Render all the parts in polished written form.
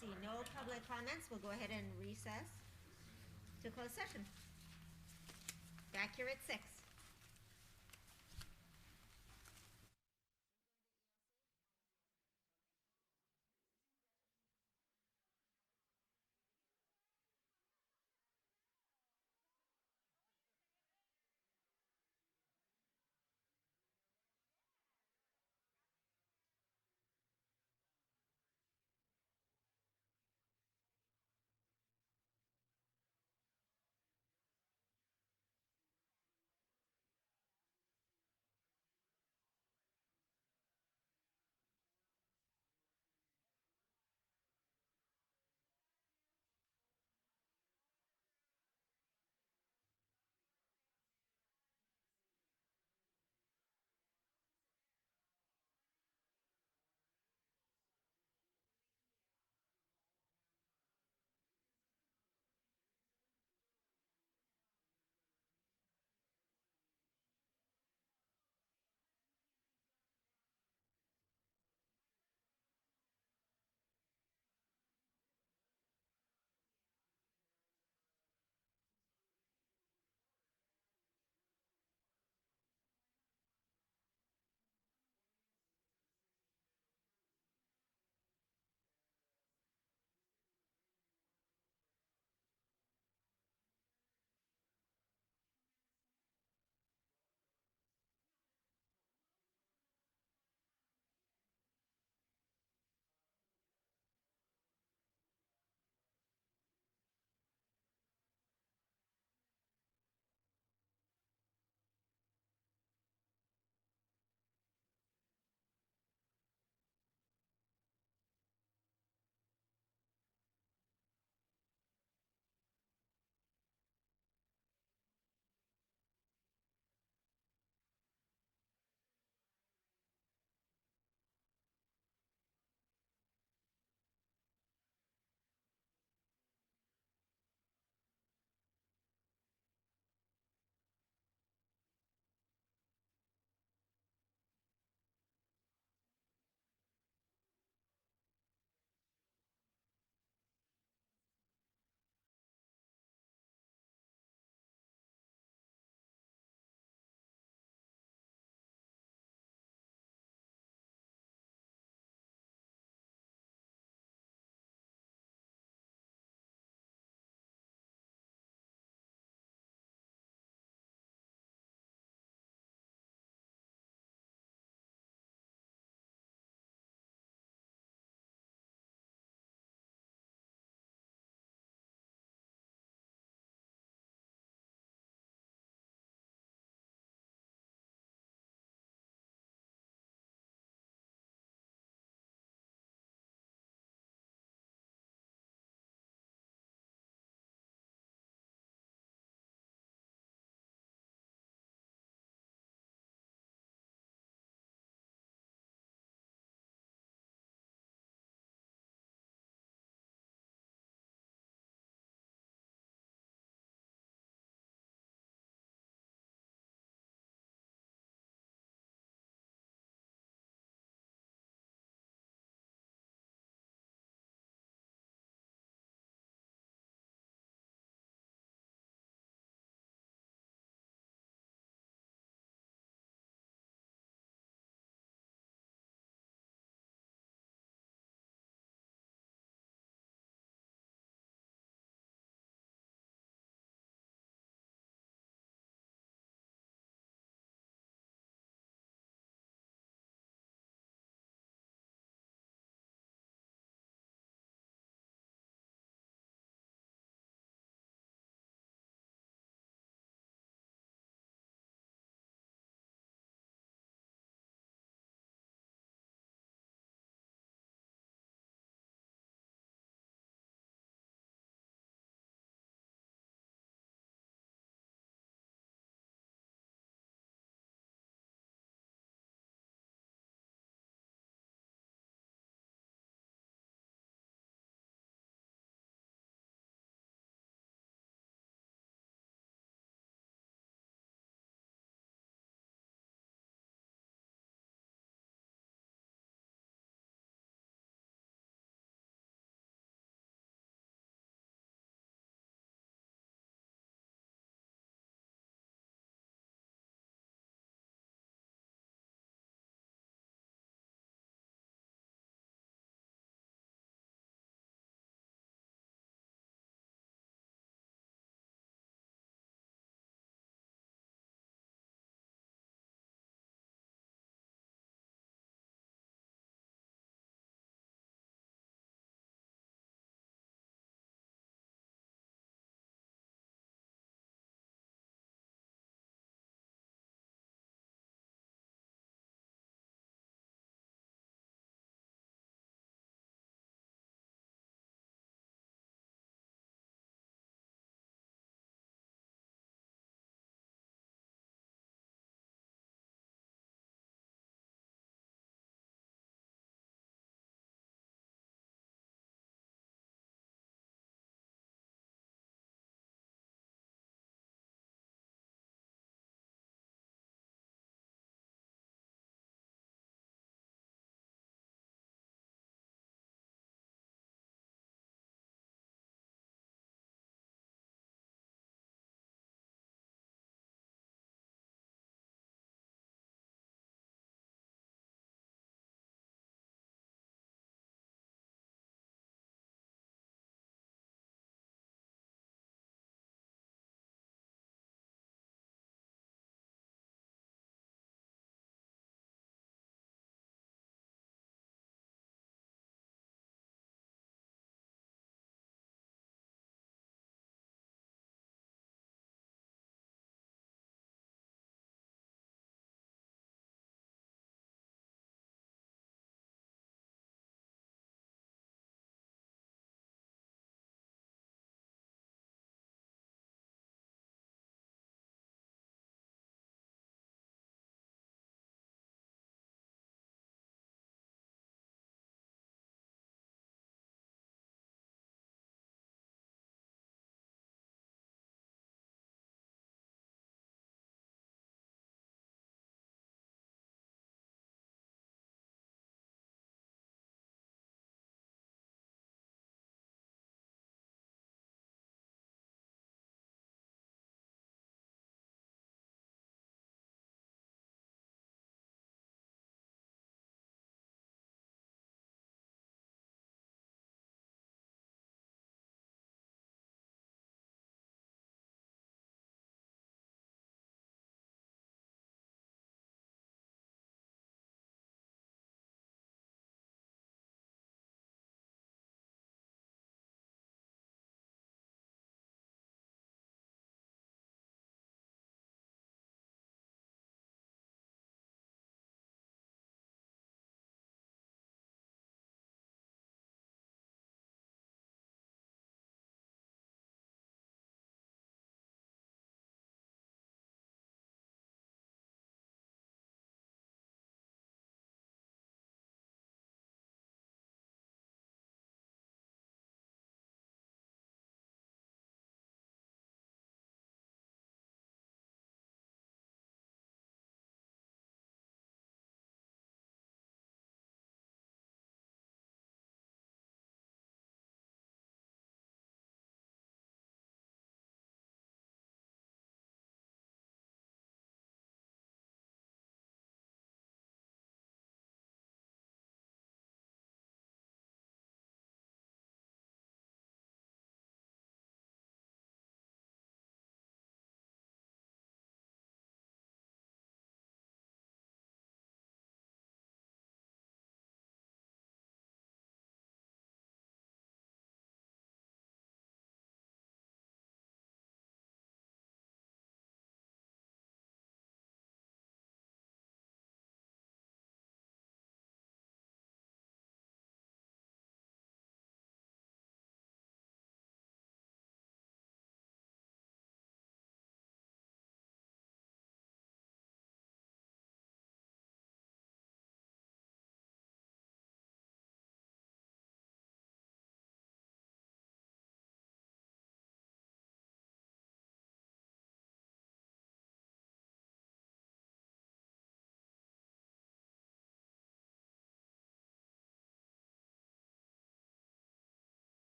See no public comments, we'll go ahead and recess to close session. Back here at 6.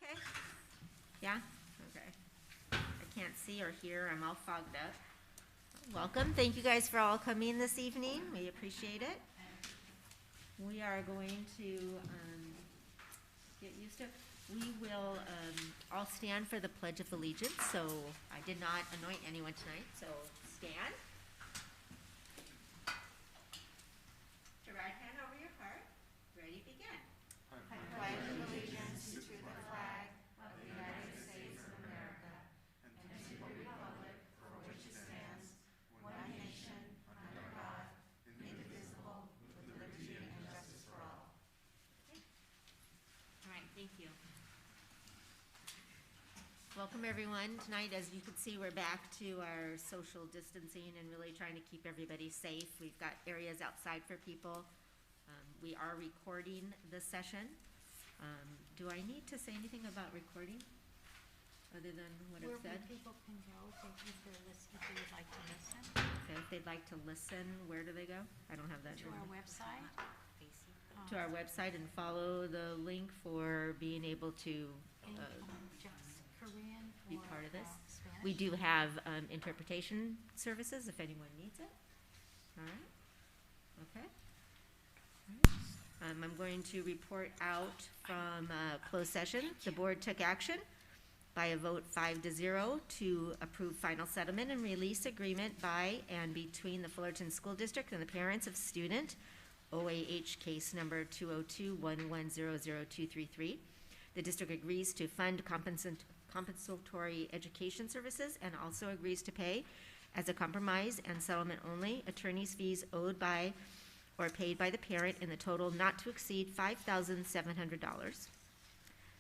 okay? Yeah? Okay. I can't see or hear, I'm all fogged up. Welcome, thank you guys for all coming this evening, we appreciate it. We are going to get used to, we will all stand for the Pledge of Allegiance, so I did not anoint anyone tonight, so stand. To right hand over your heart, ready, begin. I pledge allegiance to the flag of the United States of America and to the republic for which it stands, one nation, under God, indivisible, with liberty and justice for all. All right, thank you. Welcome, everyone. Tonight, as you can see, we're back to our social distancing and really trying to keep everybody safe. We've got areas outside for people. We are recording this session. Do I need to say anything about recording, other than what it said? Where people can go if they would like to listen. Okay, if they'd like to listen, where do they go? I don't have that. To our website. To our website and follow the link for being able to Just Korean be or part of this. Spanish. We do have interpretation services if anyone needs it. All right. Okay. All right. I'm going to report out from closed session. The board took action by a vote 5-0 to approve final settlement and release agreement by and between the Fullerton School District and the parents of student OAH case number 202-1100233. The district agrees to fund compensatory education services and also agrees to pay, as a compromise and settlement only, attorney's fees owed by or paid by the parent in the total not to exceed $5,700.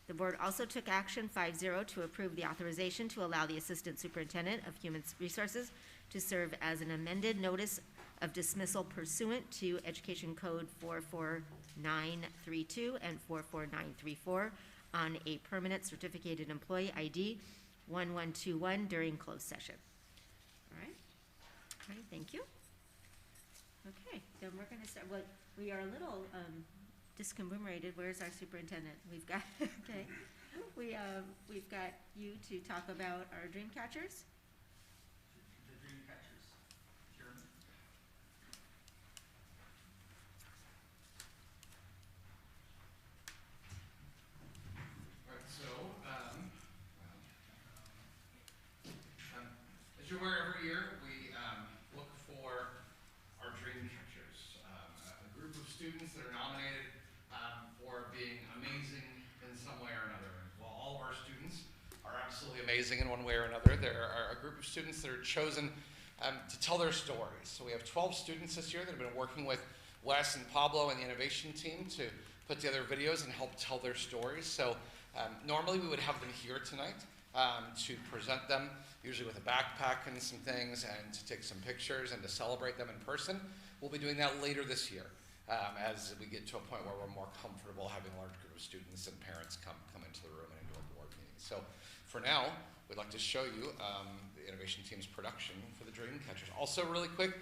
The board also took action 5-0 to approve the authorization to allow the Assistant Superintendent of Human Resources to serve as an amended notice of dismissal pursuant to Education Code 44932 and 44934 on a permanent certificated employee ID 1121 during closed session. All right, thank you. Okay, then we're gonna start, well, we are a little discombobulated. Where's our superintendent? We've got, okay, we've got you to talk about our dream catchers. The dream catchers. Jeremy? All right, so, as you're aware, every year we look for our dream catchers, a group of students that are nominated for being amazing in some way or another. While all of our students are absolutely amazing in one way or another, there are a group of students that are chosen to tell their stories. So we have 12 students this year that have been working with Wes and Pablo and the innovation team to put together videos and help tell their stories. So normally we would have them here tonight to present them, usually with a backpack and some things, and to take some pictures and to celebrate them in person. We'll be doing that later this year as we get to a point where we're more comfortable having a large group of students and parents come into the room and into a board meeting. So for now, we'd like to show you the innovation team's production for the dream catchers. Also really quick,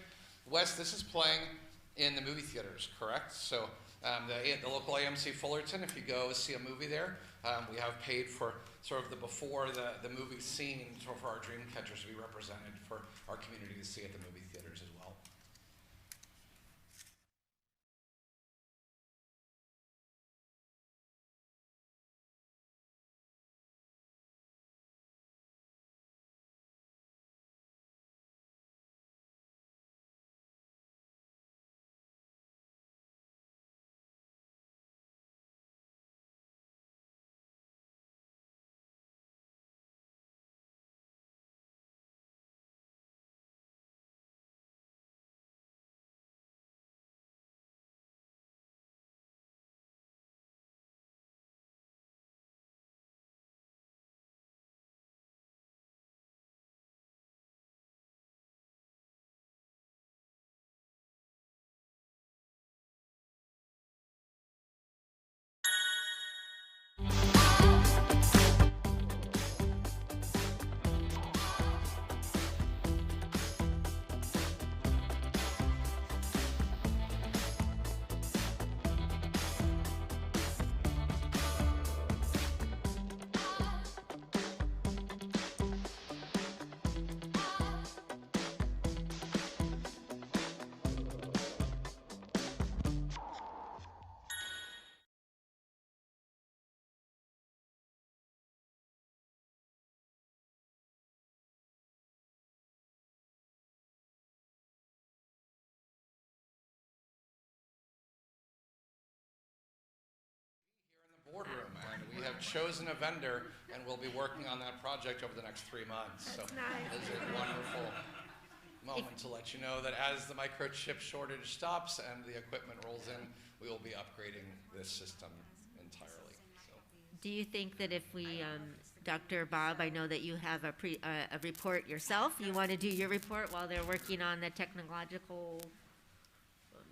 Wes, this is playing in the movie theaters, correct? So the local AMC Fullerton, if you go see a movie there, we have paid for sort of the before the movie scene for our dream catchers to be represented for our community to see at the movie theaters as well. have chosen a vendor, and we'll be working on that project over the next 3 months. That's so nice. It is a wonderful moment to let you know that as the microchip shortage stops and the equipment rolls in, we will be upgrading this system entirely. So. Do you think that if we, Dr. Bob, I know that you have a report yourself. You want to do your report while they're working on the technological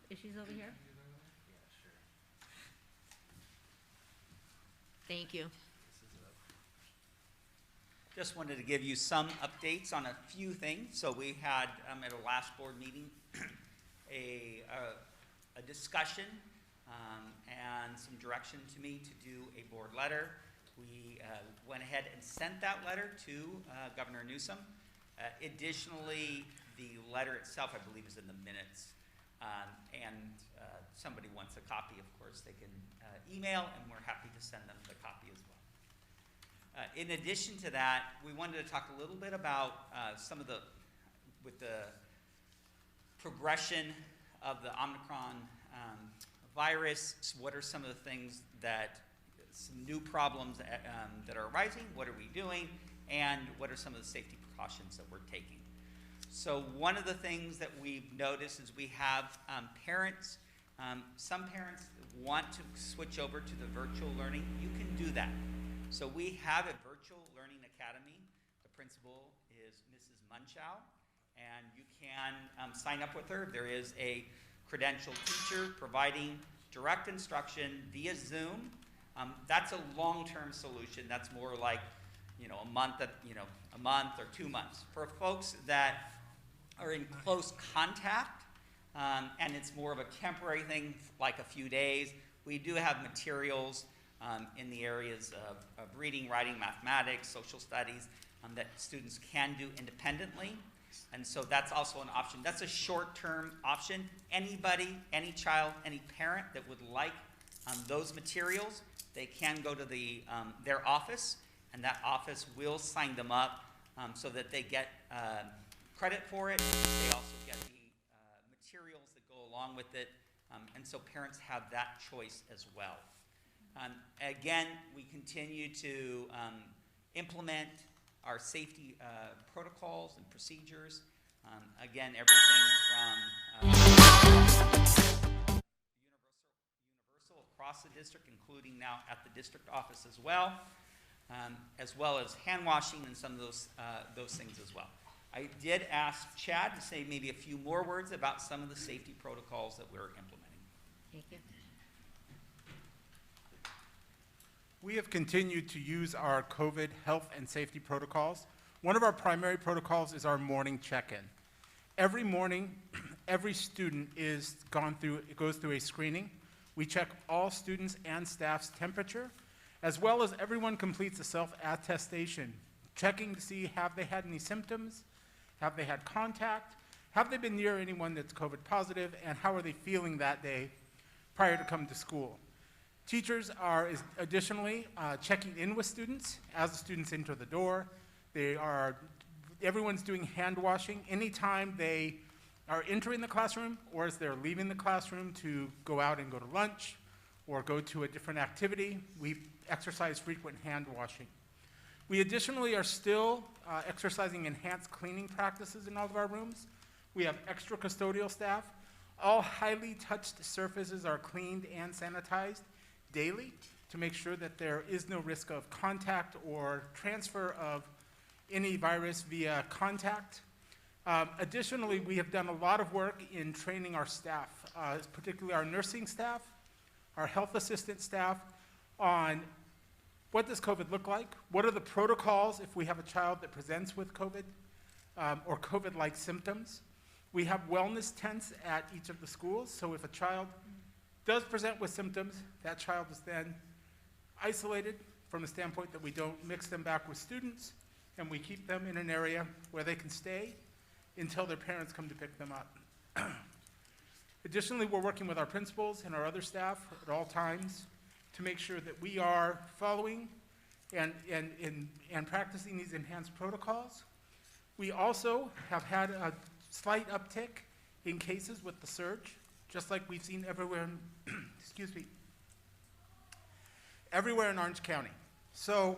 issues over here? Thank you. Just wanted to give you some updates on a few things. So we had at a last board meeting a discussion and some direction to me to do a board letter. We went ahead and sent that letter to Governor Newsom. Additionally, the letter itself, I believe, is in the minutes. And somebody wants a copy, of course, they can email, and we're happy to send them the copy as well. In addition to that, we wanted to talk a little bit about with the progression of the Omicron virus. What are some of the things some new problems that are arising? What are we doing? And what are some of the safety precautions that we're taking? So one of the things that we've noticed is we have parents, some parents want to switch over to the virtual learning. You can do that. So we have a virtual learning academy. The principal is Mrs. Munchow, and you can sign up with her. There is a credentialed teacher providing direct instruction via Zoom. That's a long-term solution. That's more like, a month or 2 months. For folks that are in close contact, and it's more of a temporary thing, like a few days, we do have materials in the areas of reading, writing, mathematics, social studies that students can do independently. And so that's also an option. That's a short-term option. Anybody, any child, any parent that would like those materials, they can go to their office, and that office will sign them up so that they get credit for it. They also get the materials that go along with it, and so parents have that choice as well. Again, we continue to implement our safety protocols and procedures. Again, everything from universal across the district, including now at the district office as well as hand washing and some of those things as well. I did ask Chad to say maybe a few more words about some of the safety protocols that we're implementing. Thank you. We have continued to use our COVID health and safety protocols. One of our primary protocols is our morning check-in. Every morning, every student goes through a screening. We check all students and staff's temperature, as well as everyone completes a self-attestation, checking to see have they had any symptoms, have they had contact, have they been near anyone that's COVID positive, and how are they feeling that day prior to coming to school. Teachers are additionally checking in with students as the students enter the door. Everyone's doing hand washing anytime they are entering the classroom or as they're leaving the classroom to go out and go to lunch or go to a different activity. We exercise frequent hand washing. We additionally are still exercising enhanced cleaning practices in all of our rooms. We have extra custodial staff. All highly touched surfaces are cleaned and sanitized daily to make sure that there is no risk of contact or transfer of any virus via contact. Additionally, we have done a lot of work in training our staff, particularly our nursing staff, our health assistant staff, on what does COVID look like? What are the protocols if we have a child that presents with COVID or COVID-like symptoms? We have wellness tents at each of the schools, so if a child does present with symptoms, that child is then isolated from the standpoint that we don't mix them back with students, and we keep them in an area where they can stay until their parents come to pick them up. Additionally, we're working with our principals and our other staff at all times to make sure that we are following and practicing these enhanced protocols. We also have had a slight uptick in cases with the surge, just like we've seen everywhere in, excuse me, everywhere in Orange County. So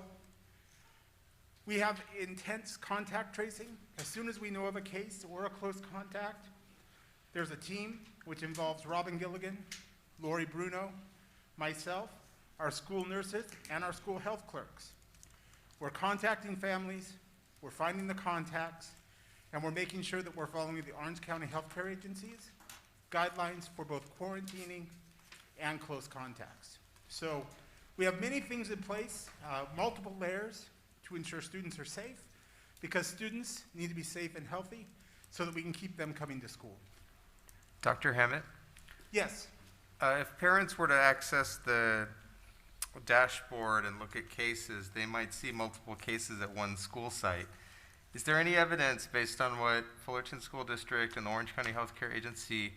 we have intense contact tracing. As soon as we know of a case or a close contact, there's a team which involves Robin Gilligan, Lori Bruno, myself, our school nurses, and our school health clerks. We're contacting families, we're finding the contacts, and we're making sure that we're following the Orange County Healthcare Agency's guidelines for both quarantining and close contacts. So we have many things in place, multiple layers to ensure students are safe, because students need to be safe and healthy so that we can keep them coming to school. Dr. Hammett, Yes. if parents were to access the dashboard and look at cases, they might see multiple cases at one school site. Is there any evidence based on what Fullerton School District and the Orange County Healthcare Agency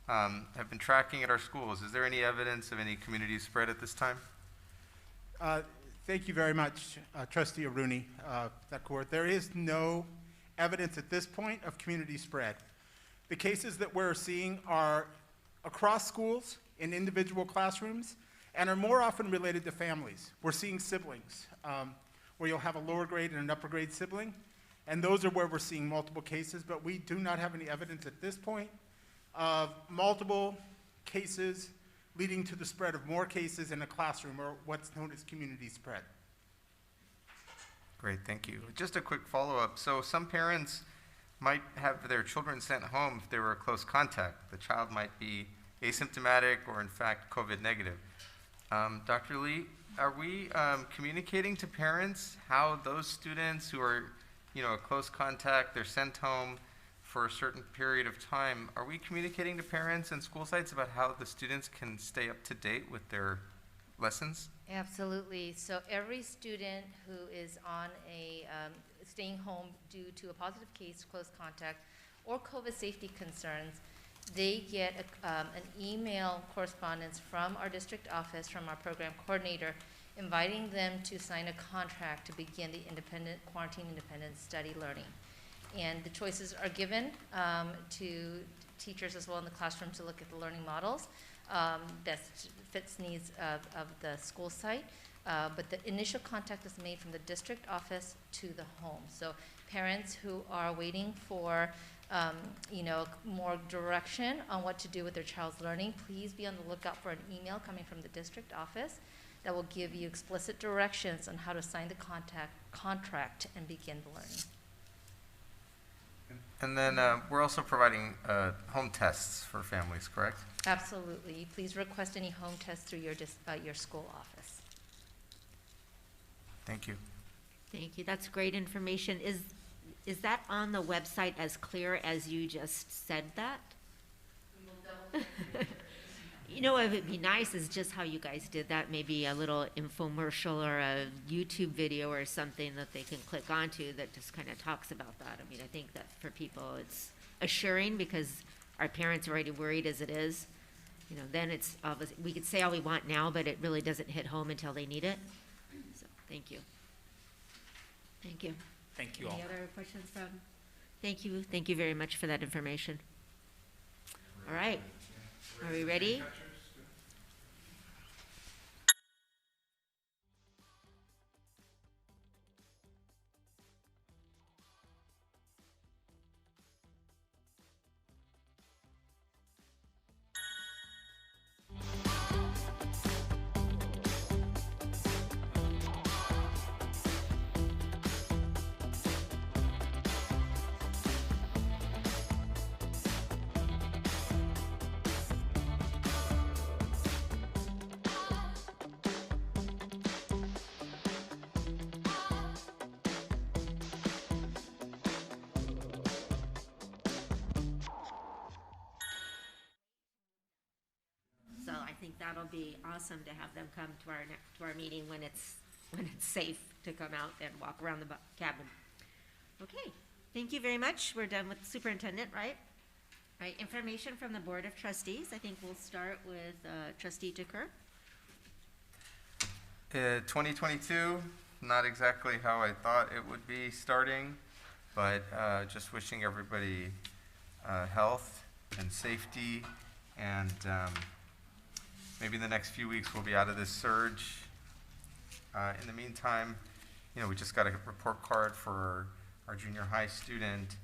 have been tracking at our schools? Is there any evidence of any community spread at this time? Thank you very much, Trustee Aruni. There is no evidence at this point of community spread. The cases that we're seeing are across schools, in individual classrooms, and are more often related to families. We're seeing siblings, where you'll have a lower grade and an upper grade sibling, and those are where we're seeing multiple cases, but we do not have any evidence at this point of multiple cases leading to the spread of more cases in a classroom, or what's known as community spread. Great, thank you. Just a quick follow-up. So some parents might have their children sent home if they were a close contact. The child might be asymptomatic or in fact COVID negative. Dr. Lee, are we communicating to parents how those students who are, a close contact, they're sent home for a certain period of time, are we communicating to parents and school sites about how the students can stay up to date with their lessons? Absolutely. So every student who is on a staying home due to a positive case, close contact, or COVID safety concerns, they get an email correspondence from our district office, from our program coordinator, inviting them to sign a contract to begin the quarantine independent study learning. And the choices are given to teachers as well in the classroom to look at the learning models that fits needs of the school site. But the initial contact is made from the district office to the home. So parents who are waiting for more direction on what to do with their child's learning, please be on the lookout for an email coming from the district office that will give you explicit directions on how to sign the contract and begin the learning. And then we're also providing home tests for families, correct? Absolutely. Please request any home tests through your school office. Thank you. Thank you. That's great information. Is that on the website as clear as you just said that? What would be nice is just how you guys did that, maybe a little infomercial or a YouTube video or something that they can click onto that just kind of talks about that. I mean, I think that for people it's assuring, because our parents are already worried as it is. Then it's obviously, we could say all we want now, but it really doesn't hit home until they need it. So, thank you. Thank you. Thank you all. Any other questions from? Thank you. Thank you very much for that information. All right. Are we ready? I think that'll be awesome to have them come to our meeting when it's safe to come out and walk around the cabin. Okay, thank you very much. We're done with Superintendent, right? All right, information from the Board of Trustees. I think we'll start with Trustee DeCur. 2022, not exactly how I thought it would be starting, but just wishing everybody health and safety, and maybe in the next few weeks we'll be out of this surge. In the meantime, we just got a report card for our junior high student.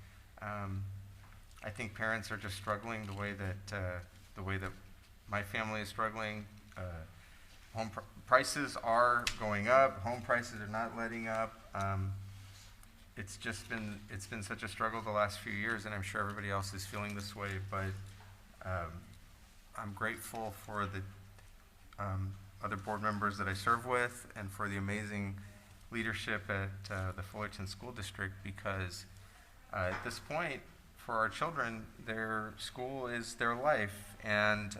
I think parents are just struggling the way that my family is struggling. Home prices are going up. Home prices are not letting up. It's been such a struggle the last few years, and I'm sure everybody else is feeling this way. But I'm grateful for the other board members that I serve with, and for the amazing leadership at the Fullerton School District, because at this point, for our children, their school is their life, and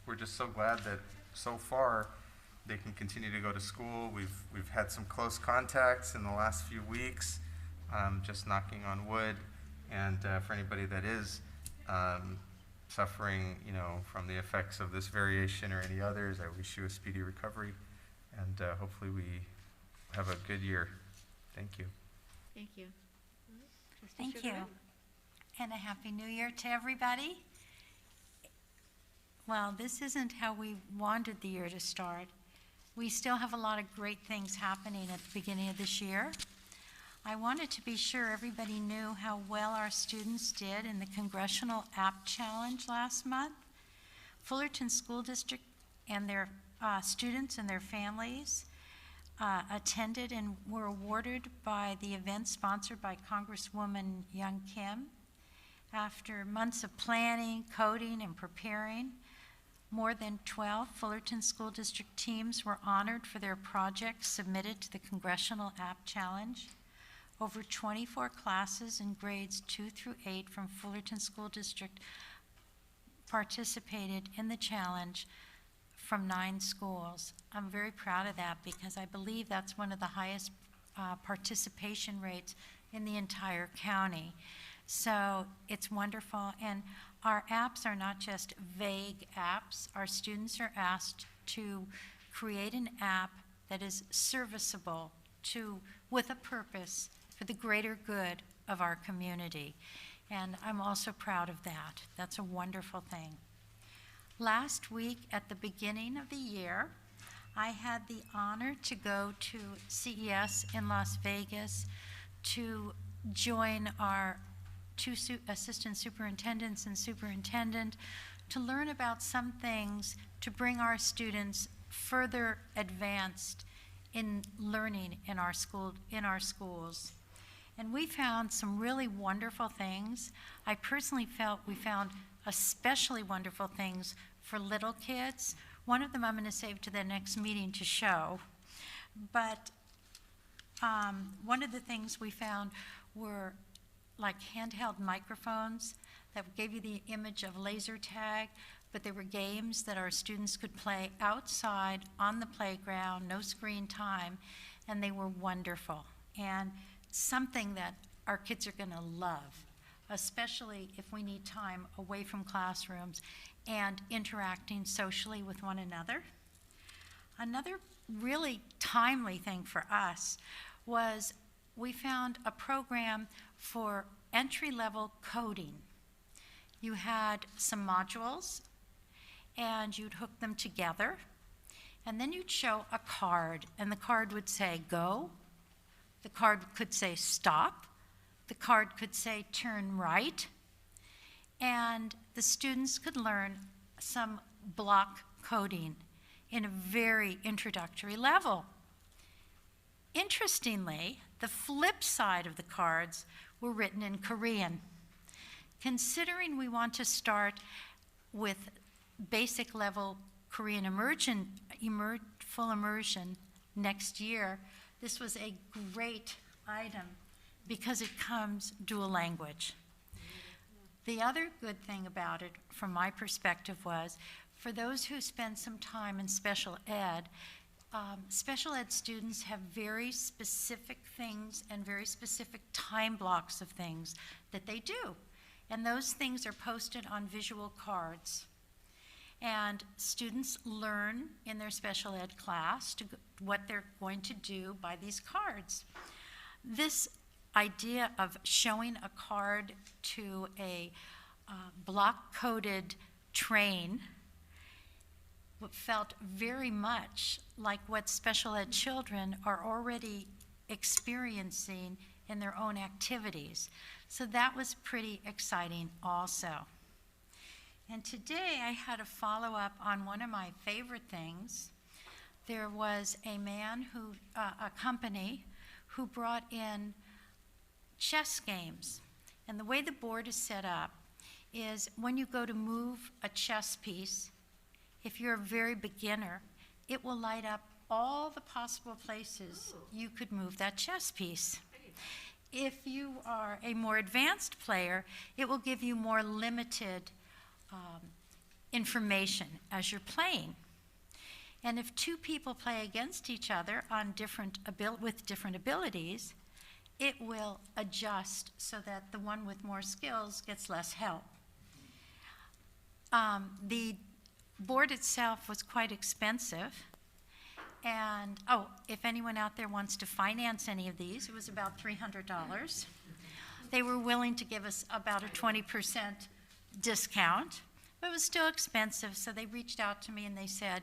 we're just so glad that so far they can continue to go to school. We've had some close contacts in the last few weeks, just knocking on wood, and for anybody that is suffering, from the effects of this variation or any others, I wish you a speedy recovery, and hopefully we have a good year. Thank you. Thank you. Trustee Thank you. Sugarman? And a Happy New Year to everybody. Well, this isn't how we wanted the year to start. We still have a lot of great things happening at the beginning of this year. I wanted to be sure everybody knew how well our students did in the Congressional App Challenge last month. Fullerton School District and their students and their families attended and were awarded by the event sponsored by Congresswoman Young Kim. After months of planning, coding, and preparing, more than 12 Fullerton School District teams were honored for their projects submitted to the Congressional App Challenge. Over 24 classes in grades 2 through 8 from Fullerton School District participated in the challenge from 9 schools. I'm very proud of that because I believe that's one of the highest participation rates in the entire county. So it's wonderful, and our apps are not just vague apps. Our students are asked to create an app that is serviceable with a purpose for the greater good of our community. And I'm also proud of that. That's a wonderful thing. Last week, at the beginning of the year, I had the honor to go to CES in Las Vegas to join our 2 assistant superintendents and superintendent to learn about some things to bring our students further advanced in learning in our schools. And we found some really wonderful things. I personally felt we found especially wonderful things for little kids. One of them I'm going to save to the next meeting to show. But one of the things we found were like handheld microphones that gave you the image of laser tag, but they were games that our students could play outside on the playground, no screen time, and they were wonderful. And something that our kids are going to love, especially if we need time away from classrooms and interacting socially with one another. Another really timely thing for us was we found a program for entry-level coding. You had some modules, and you'd hook them together, and then you'd show a card, and the card would say go, the card could say stop, the card could say turn right, and the students could learn some block coding in a very introductory level. Interestingly, the flip side of the cards were written in Korean. Considering we want to start with basic level Korean full immersion next year, this was a great item because it comes dual language. The other good thing about it, from my perspective, was for those who spend some time in special ed students have very specific things and very specific time blocks of things that they do. And those things are posted on visual cards. And students learn in their special ed class what they're going to do by these cards. This idea of showing a card to a block-coded train felt very much like what special ed children are already experiencing in their own activities. So that was pretty exciting also. And today I had a follow-up on one of my favorite things. There was a man who, a company, who brought in chess games. And the way the board is set up is when you go to move a chess piece, if you're a very beginner, it will light up all the possible places you could move that chess piece. If you are a more advanced player, it will give you more limited information as you're playing. And if two people play against each other on with different abilities, it will adjust so that the one with more skills gets less help. The board itself was quite expensive. And, if anyone out there wants to finance any of these, it was about $300. They were willing to give us about a 20% discount, but it was still expensive, so they reached out to me and they said,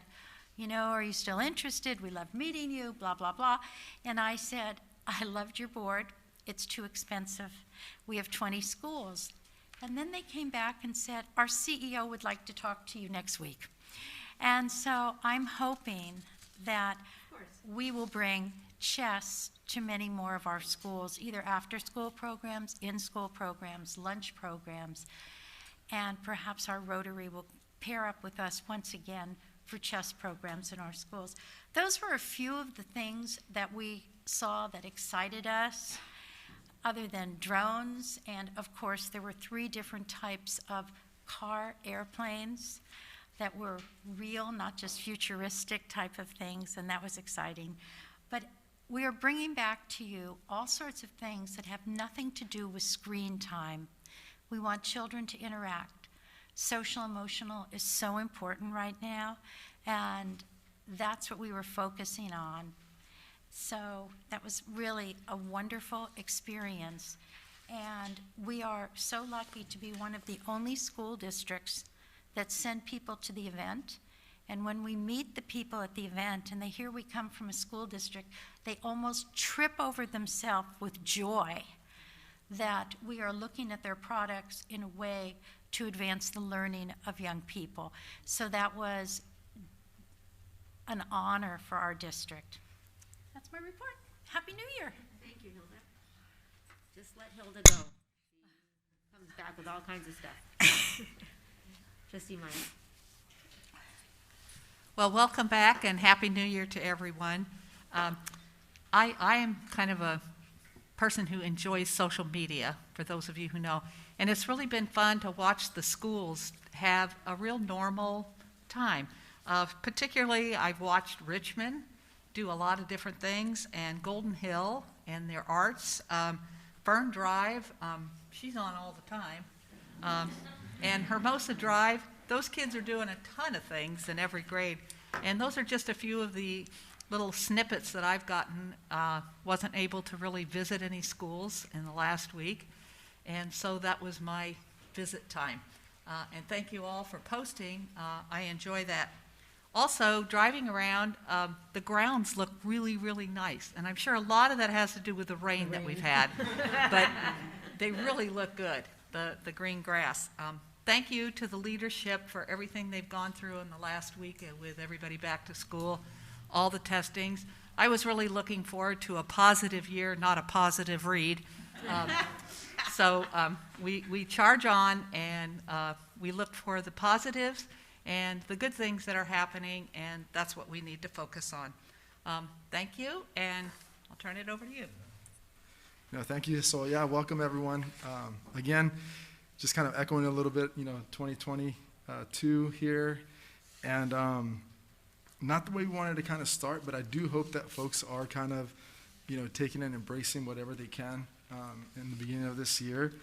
are you still interested? We love meeting you, blah, blah, blah. And I said, I loved your board. It's too expensive. We have 20 schools. And then they came back and said, our CEO would like to talk to you next week. And so I'm hoping that we will bring chess to many more of our schools, either after-school programs, in-school programs, lunch programs, and perhaps our Rotary will pair up with us once again for chess programs in our schools. Those were a few of the things that we saw that excited us, other than drones, and of course there were 3 different types of airplanes that were real, not just futuristic type of things, and that was exciting. But we are bringing back to you all sorts of things that have nothing to do with screen time. We want children to interact. Social emotional is so important right now, and that's what we were focusing on. So that was really a wonderful experience, and we are so lucky to be one of the only school districts that send people to the event. And when we meet the people at the event and they hear we come from a school district, they almost trip over themselves with joy that we are looking at their products in a way to advance the learning of young people. So that was an honor for our district. That's my report. Happy New Year. Thank you, Hilda. Just let Hilda go. She comes back with all kinds of stuff. Trustee Myers. Well, welcome back and Happy New Year to everyone. I am kind of a person who enjoys social media, for those of you who know, and it's really been fun to watch the schools have a real normal time. Particularly, I've watched Richmond do a lot of different things, and Golden Hill and their arts. Fern Drive, she's on all the time. And Hermosa Drive, those kids are doing a ton of things in every grade. And those are just a few of the little snippets that I've gotten. Wasn't able to really visit any schools in the last week. And so that was my visit time. And thank you all for posting. I enjoy that. Also, driving around, the grounds look really, really nice. And I'm sure a lot of that has to do with the rain that we've had. But they really look good, the green grass. Thank you to the leadership for everything they've gone through in the last week with everybody back to school, all the testings. I was really looking forward to a positive year, not a positive read. So we charge on, and we look for the positives and the good things that are happening, and that's what we need to focus on. Thank you, and I'll turn it over to you. No, thank you. So yeah, welcome everyone. Again, just kind of echoing a little bit, 2022 here, and not the way we wanted to kind of start, but I do hope that folks are kind of, taking and embracing whatever they can in the beginning of this year.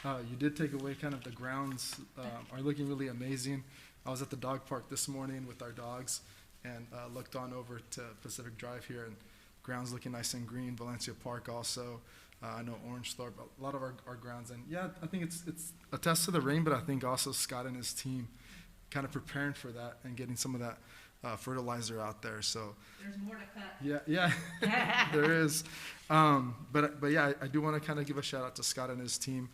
You did take away kind of the grounds are looking really amazing. I was at the dog park this morning with our dogs and looked on over to Pacific Drive here, and grounds looking nice and green. Valencia Park also. I know Orange Thorpe, a lot of our grounds. And yeah, I think it's a test to the rain, but I think also Scott and his team kind of preparing for that and getting some of that fertilizer out there. So There's more to cut. yeah, there is. But yeah, I do want to kind of give a shout out to Scott and his team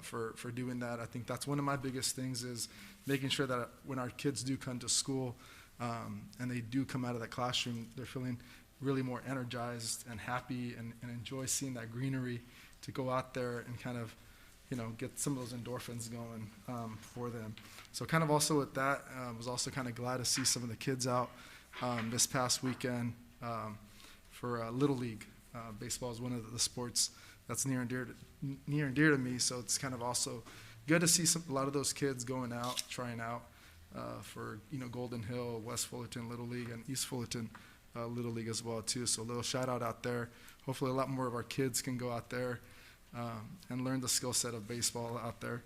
for doing that. I think that's one of my biggest things is making sure that when our kids do come to school and they do come out of the classroom, they're feeling really more energized and happy and enjoy seeing that greenery to go out there and kind of, get some of those endorphins going for them. So kind of also with that, was also kind of glad to see some of the kids out this past weekend for Little League. Baseball is one of the sports that's near and dear to me, so it's kind of also good to see a lot of those kids going out, trying out for Golden Hill, West Fullerton Little League, and East Fullerton Little League as well too. So a little shout out there. Hopefully a lot more of our kids can go out there and learn the skill set of baseball out there.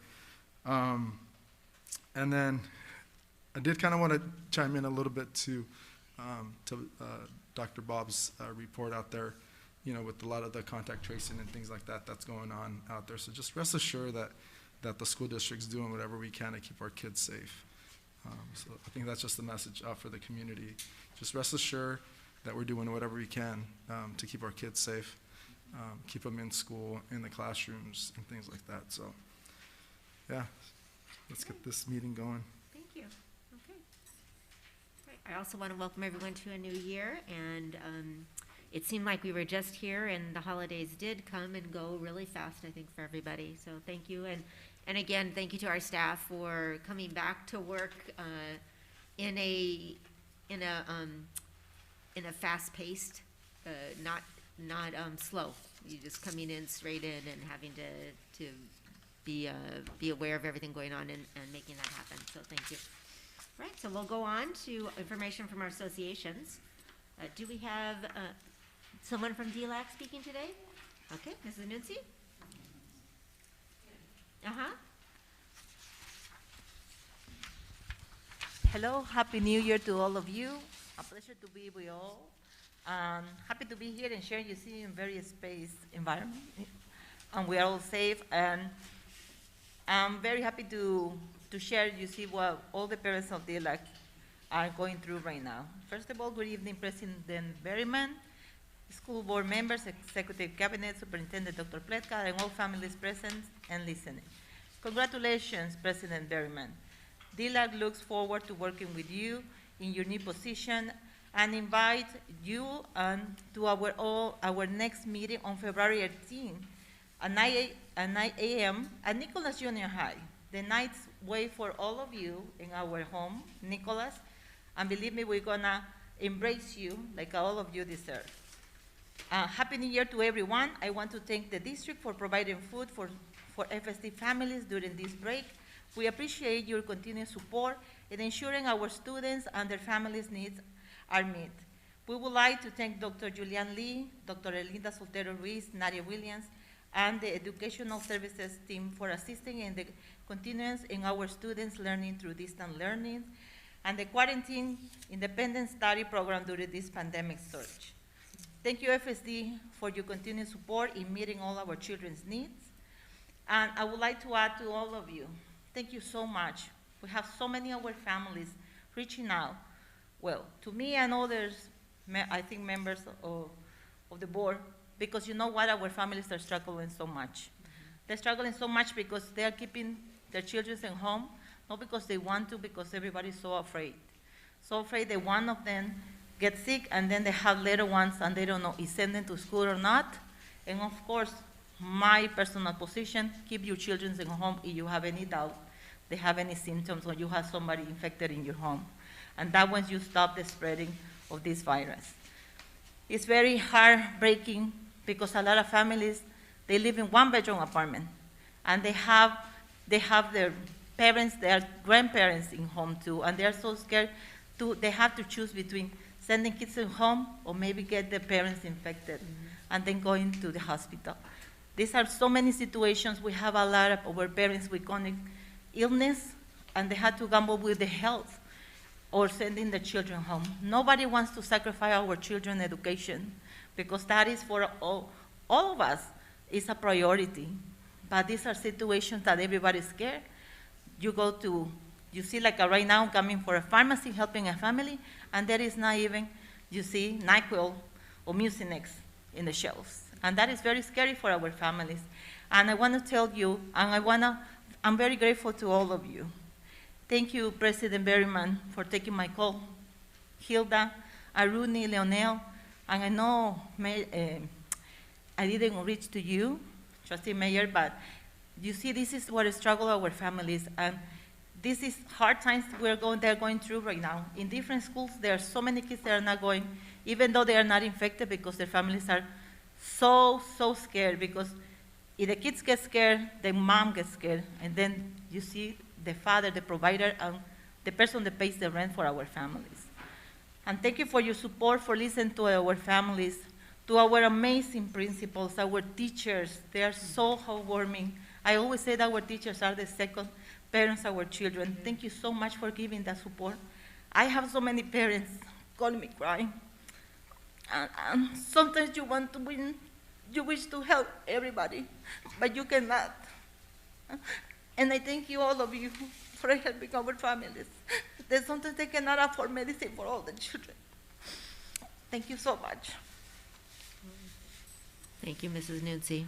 And then I did kind of want to chime in a little bit to Dr. Bob's report out there, with a lot of the contact tracing and things like that that's going on out there. So just rest assured that the school district's doing whatever we can to keep our kids safe. So I think that's just the message out for the community. Just rest assured that we're doing whatever we can to keep our kids safe, keep them in school, in the classrooms, and things like that. So, yeah, let's get this meeting going. Thank you. Okay. Great. I also want to welcome everyone to a new year, and it seemed like we were just here, and the holidays did come and go really fast, I think, for everybody. So thank you, and again, thank you to our staff for coming back to work in a fast-paced, not slow. You just coming in straight in and having to be aware of everything going on and making that happen. So thank you. All right, so we'll go on to information from our associations. Do we have someone from DLAC speaking today? Okay, Mrs. Nunzi? Hello, Happy New Year to all of you. A pleasure to be with you all. Happy to be here and share you see in very space environment. And we are all safe. And I'm very happy to share you see what all the parents of DLAC are going through right now. First of all, good evening, President Berryman, school board members, executive cabinet, Superintendent Dr. Pletka, and all families present and listening. Congratulations, President Berryman. DLAC looks forward to working with you in your new position and invite you to our next meeting on February 18th at 9 a.m. at Nicholas Junior High. The night's wait for all of you in our home, Nicholas, and believe me, we're gonna embrace you like all of you deserve. Happy New Year to everyone. I want to thank the district for providing food for FSD families during this break. We appreciate your continued support in ensuring our students and their families' needs are met. We would like to thank Dr. Julian Lee, Dr. Elinda Soltero Ruiz, Nadia Williams, and the Educational Services team for assisting in the continuance in our students' learning through distant learning and the Quarantine Independent Study Program during this pandemic surge. Thank you, FSD, for your continued support in meeting all our children's needs. And I would like to add to all of you, thank you so much. We have so many of our families reaching out, well, to me and others, I think members of the board, because you know what, our families are struggling so much. They're struggling so much because they are keeping their children at home, not because they want to, because everybody's so afraid. So afraid that one of them gets sick and then they have little ones and they don't know if send them to school or not. And of course, my personal position, keep your children at home if you have any doubt, they have any symptoms, or you have somebody infected in your home. And that once you stop the spreading of this virus. It's very heartbreaking because a lot of families, they live in one-bedroom apartment, and they have their parents, their grandparents in home too, and they're so scared they have to choose between sending kids to home or maybe get their parents infected and then going to the hospital. These are so many situations. We have a lot of our parents with chronic illness, and they had to gamble with the health or sending the children home. Nobody wants to sacrifice our children's education because that is for all of us, it's a priority. But these are situations that everybody's scared. You go to You see, like right now, I'm coming for a pharmacy, helping a family, and there is not even, you see, NyQuil or Mucinex in the shelves. And that is very scary for our families. And I want to tell you, and I'm very grateful to all of you. Thank you, President Berryman, for taking my call. Hilda, Aruni, Leonel, and I know I didn't reach to you, Trustee Mayor, but you see, this is what struggle our families, and this is hard times they're going through right now. In different schools, there are so many kids that are not going, even though they are not infected, because their families are so scared, because if the kids get scared, the mom gets scared, and then you see the father, the provider, and the person that pays the rent for our families. And thank you for your support, for listening to our families, to our amazing principals, our teachers. They are so heartwarming. I always say that our teachers are the second parents of our children. Thank you so much for giving that support. I have so many parents calling me crying. And sometimes you want to win, you wish to help everybody, but you cannot. And I thank you, all of you, for helping our families. That sometimes they cannot afford medicine for all the children. Thank you so much. Thank you, Mrs. Nunzi.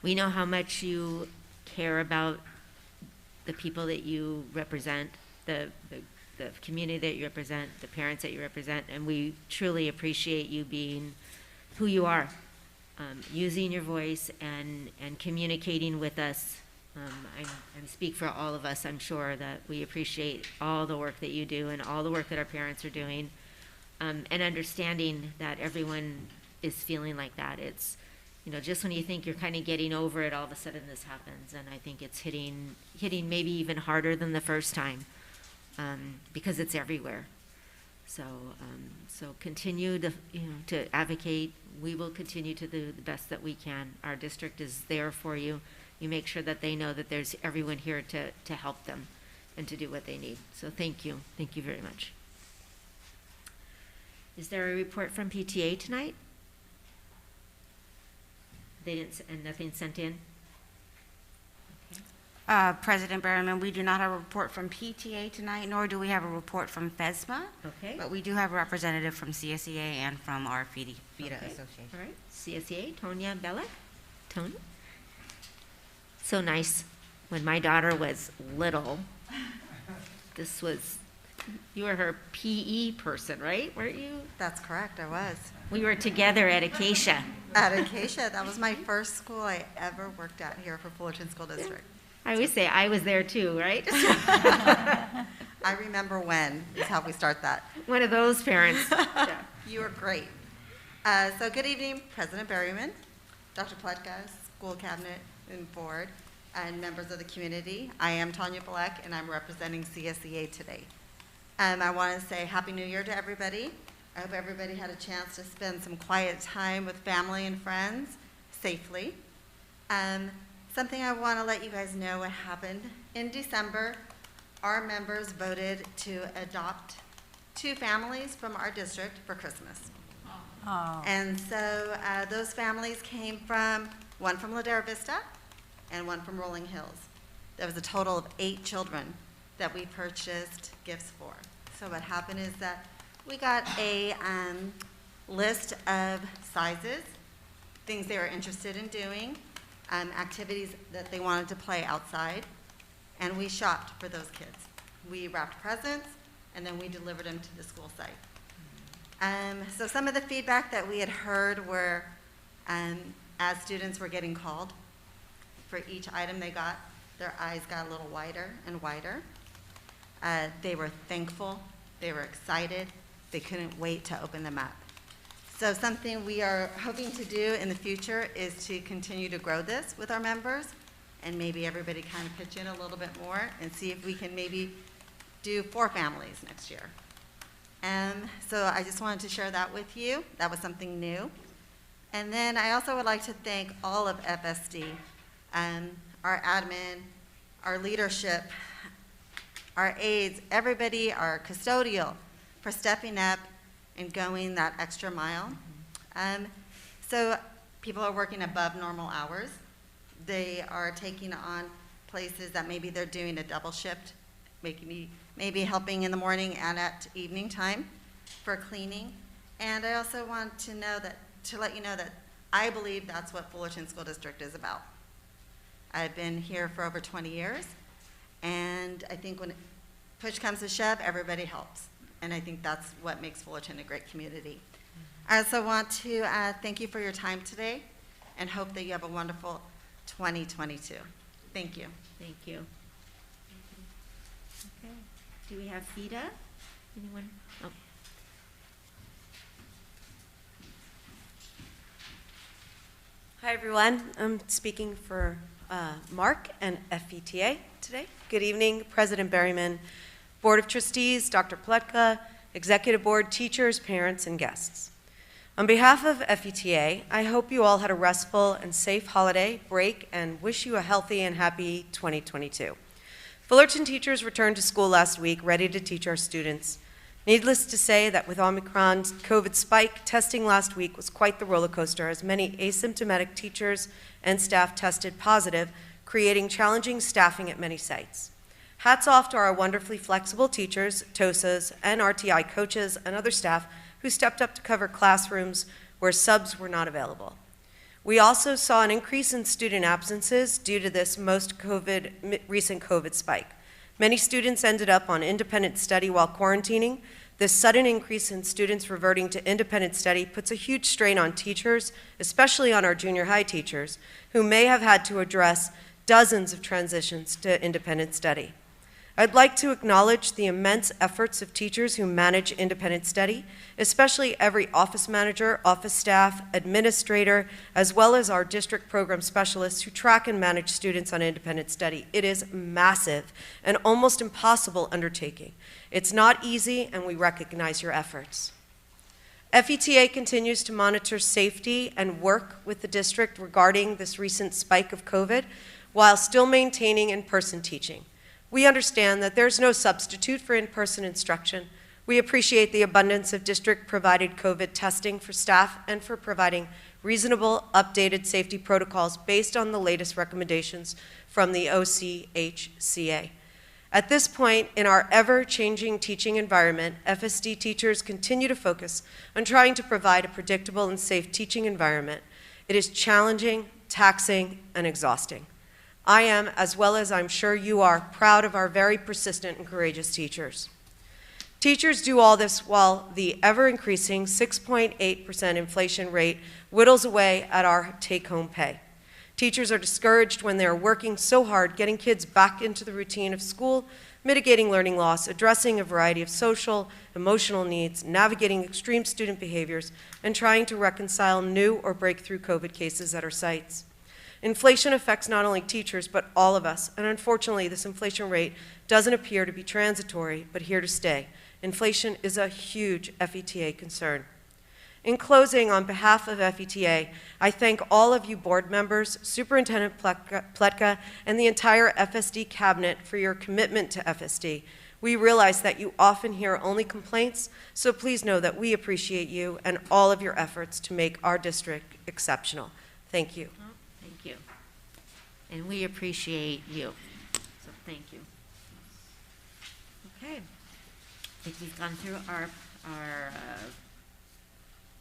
We know how much you care about the people that you represent, the community that you represent, the parents that you represent, and we truly appreciate you being who you are, using your voice and communicating with us. I speak for all of us, I'm sure, that we appreciate all the work that you do and all the work that our parents are doing, and understanding that everyone is feeling like that. It's, you know, just when you think you're kind of getting over it, all of a sudden this happens, and I think it's hitting maybe even harder than the first time, because it's everywhere. So continue to advocate. We will continue to do the best that we can. Our district is there for you. You make sure that they know that there's everyone here to help them and to do what they need. So thank you very much. Is there a report from PTA tonight? They didn't, and nothing sent in? President Berryman, we do not have a report from PTA tonight, nor do we have a report from FSMA. Okay. But we do have a representative from CSEA and from our FIDA Okay. Association. All right, CSEA, Tonya Bellick. Tony? So nice. When my daughter was little, you were her PE person, right? Weren't you? That's correct, I was. We were together at Acacia. At Acacia, that was my first school I ever worked at here for Fullerton School District. I always say I was there too, right? I remember when, is how we start that. One of those parents. Yeah. You were great. So good evening, President Berryman, Dr. Pletka, School Cabinet and Board, and members of the community. I am Tonya Bellick, and I'm representing CSEA today. I want to say Happy New Year to everybody. I hope everybody had a chance to spend some quiet time with family and friends safely. Something I want to let you guys know what happened. In December, our members voted to adopt 2 families from our district for Christmas. Oh. And so those families came from, one from Ladera Vista and one from Rolling Hills. There was a total of 8 children that we purchased gifts for. So what happened is that we got a list of sizes, things they were interested in doing, activities that they wanted to play outside, and we shopped for those kids. We wrapped presents, and then we delivered them to the school site. So some of the feedback that we had heard were, as students were getting called, for each item they got, their eyes got a little wider and wider. They were thankful, they were excited, they couldn't wait to open them up. So something we are hoping to do in the future is to continue to grow this with our members, and maybe everybody kind of pitch in a little bit more and see if we can maybe do 4 families next year. So I just wanted to share that with you. That was something new. And then I also would like to thank all of FSD, our admin, our leadership, our aides, everybody, our custodial, for stepping up and going that extra mile. So people are working above normal hours. They are taking on places that maybe they're doing a double shift maybe helping in the morning and at evening time for cleaning. And I also want to let you know that I believe that's what Fullerton School District is about. I've been here for over 20 years, and I think when push comes to shove, everybody helps. And I think that's what makes Fullerton a great community. I also want to thank you for your time today and hope that you have a wonderful 2022. Thank you. Thank you. Okay. Do we have FIDA? Anyone? Oh. Hi, everyone. I'm speaking for Mark and FETA today. Good evening, President Berryman, Board of Trustees, Dr. Pletka, Executive Board, teachers, parents, and guests. On behalf of FETA, I hope you all had a restful and safe holiday break and wish you a healthy and happy 2022. Fullerton teachers returned to school last week, ready to teach our students. Needless to say that with Omicron's COVID spike, testing last week was quite the roller coaster as many asymptomatic teachers and staff tested positive, creating challenging staffing at many sites. Hats off to our wonderfully flexible teachers, TOSAs, and RTI coaches and other staff who stepped up to cover classrooms where subs were not available. We also saw an increase in student absences due to this recent COVID spike. Many students ended up on independent study while quarantining. This sudden increase in students reverting to independent study puts a huge strain on teachers, especially on our junior high teachers, who may have had to address dozens of transitions to independent study. I'd like to acknowledge the immense efforts of teachers who manage independent study, especially every office manager, office staff, administrator, as well as our district program specialists who track and manage students on independent study. It is massive and almost impossible undertaking. It's not easy, and we recognize your efforts. FETA continues to monitor safety and work with the district regarding this recent spike of COVID while still maintaining in-person teaching. We understand that there's no substitute for in-person instruction. We appreciate the abundance of district-provided COVID testing for staff and for providing reasonable, updated safety protocols based on the latest recommendations from the OCHCA. At this point in our ever-changing teaching environment, FSD teachers continue to focus on trying to provide a predictable and safe teaching environment. It is challenging, taxing, and exhausting. I am, as well as I'm sure you are, proud of our very persistent and courageous teachers. Teachers do all this while the ever-increasing 6.8% inflation rate whittles away at our take-home pay. Teachers are discouraged when they are working so hard getting kids back into the routine of school, mitigating learning loss, addressing a variety of social, emotional needs, navigating extreme student behaviors, and trying to reconcile new or breakthrough COVID cases at our sites. Inflation affects not only teachers, but all of us, and unfortunately, this inflation rate doesn't appear to be transitory, but here to stay. Inflation is a huge FETA concern. In closing, on behalf of FETA, I thank all of you board members, Superintendent Pletka, and the entire FSD cabinet for your commitment to FSD. We realize that you often hear only complaints, so please know that we appreciate you and all of your efforts to make our district exceptional. Thank you. Thank you. And we appreciate you. So thank you. Okay. I think we've gone through our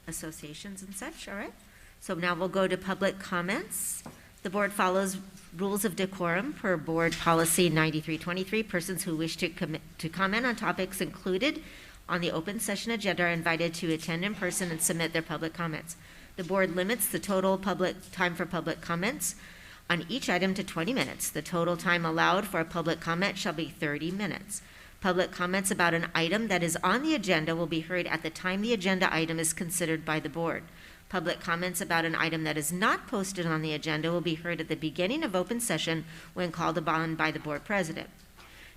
associations and such, all right? So now we'll go to public comments. The board follows rules of decorum per board policy 9323. Persons who wish to comment on topics included on the open session agenda are invited to attend in person and submit their public comments. The board limits the total public time for public comments on each item to 20 minutes. The total time allowed for a public comment shall be 30 minutes. Public comments about an item that is on the agenda will be heard at the time the agenda item is considered by the board. Public comments about an item that is not posted on the agenda will be heard at the beginning of open session when called upon by the board president.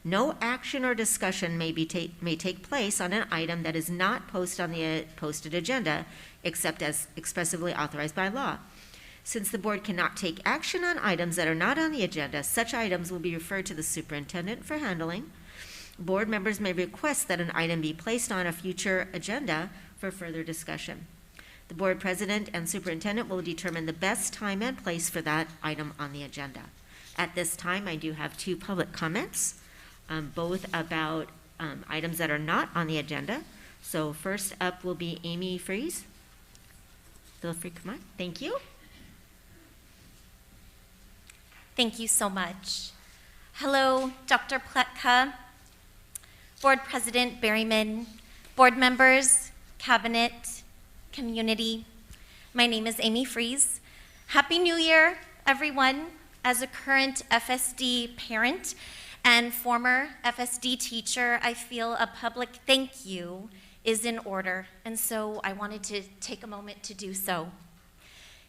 No action or discussion may take place on an item that is not posted on the posted agenda, except as expressly authorized by law. Since the board cannot take action on items that are not on the agenda, such items will be referred to the superintendent for handling. Board members may request that an item be placed on a future agenda for further discussion. The board president and superintendent will determine the best time and place for that item on the agenda. At this time, I do have two public comments. both about items that are not on the agenda. So first up will be Amy Freeze. Feel free to come on. Thank you. Thank you so much. Hello, Dr. Pletka, Board President Berryman, board members, cabinet, community. My name is Amy Freeze. Happy New Year, everyone. As a current FSD parent and former FSD teacher, I feel a public thank you is in order, and so I wanted to take a moment to do so.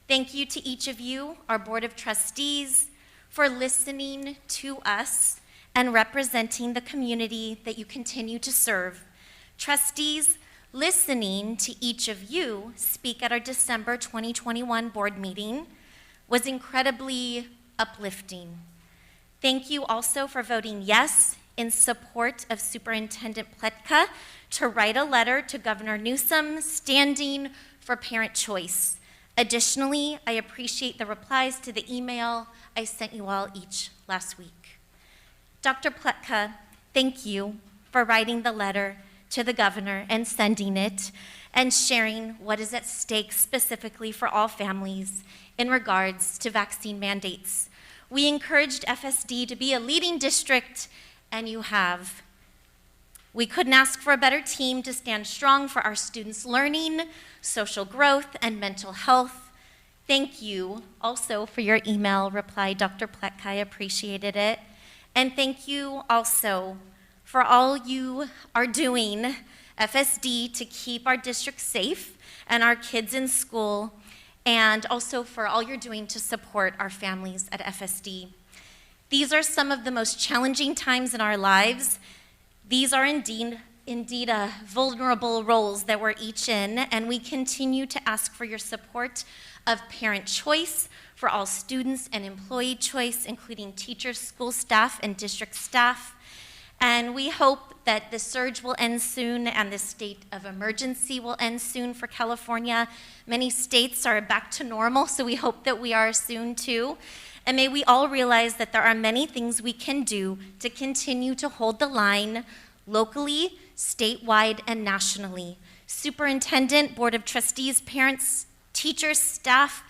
Thank you to each of you, our Board of Trustees, for listening to us and representing the community that you continue to serve. Trustees, listening to each of you speak at our December 2021 board meeting was incredibly uplifting. Thank you also for voting yes in support of Superintendent Pletka to write a letter to Governor Newsom standing for parent choice. Additionally, I appreciate the replies to the email I sent you all each last week. Dr. Pletka, thank you for writing the letter to the governor and sending it and sharing what is at stake specifically for all families in regards to vaccine mandates. We encouraged FSD to be a leading district, and you have. We couldn't ask for a better team to stand strong for our students' learning, social growth, and mental health. Thank you also for your email reply, Dr. Pletka. I appreciated it. And thank you also for all you are doing, FSD, to keep our district safe and our kids in school, and also for all you're doing to support our families at FSD. These are some of the most challenging times in our lives. These are indeed vulnerable roles that we're each in, and we continue to ask for your support of parent choice for all students and employee choice, including teachers, school staff, and district staff. And we hope that the surge will end soon and the state of emergency will end soon for California. Many states are back to normal, so we hope that we are soon too. And may we all realize that there are many things we can do to continue to hold the line locally, statewide, and nationally. Superintendent, Board of Trustees, parents, teachers, staff,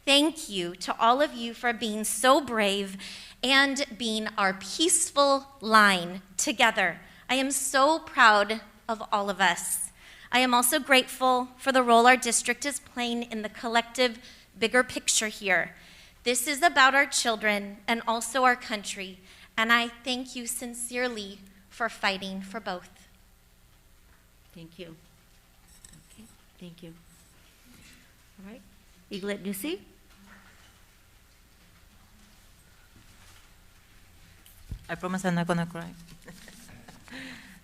thank you to all of you for being so brave and being our peaceful line together. I am so proud of all of us. I am also grateful for the role our district is playing in the collective bigger picture here. This is about our children and also our country, and I thank you sincerely for fighting for both. Thank you. Okay, thank you. All right, Eaglet Nusi. I promise I'm not gonna cry.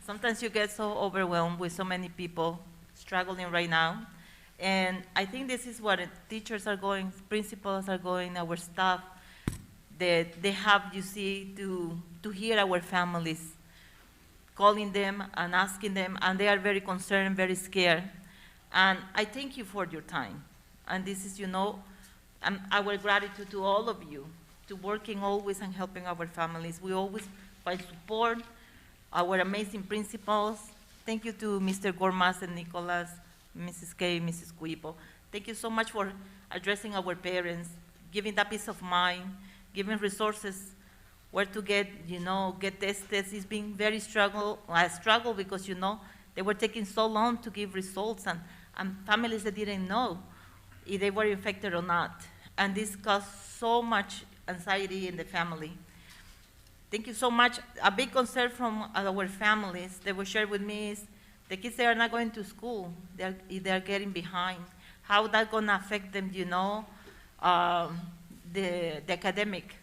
Sometimes you get so overwhelmed with so many people struggling right now. And I think this is what teachers are going, principals are going, our staff, that they have, you see, to hear our families, calling them and asking them, and they are very concerned, very scared. And I thank you for your time. And this is, our gratitude to all of you, to working always and helping our families. We always find support, our amazing principals. Thank you to Mr. Gormas and Nicolas, Mrs. Kay, Mrs. Cuipo. Thank you so much for addressing our parents, giving that peace of mind, giving resources where to get tested. It's been very struggle because, they were taking so long to give results, and families that didn't know if they were infected or not. And this caused so much anxiety in the family. Thank you so much. A big concern from our families that were shared with me is the kids, they are not going to school. They're getting behind. How that's gonna affect them, the academic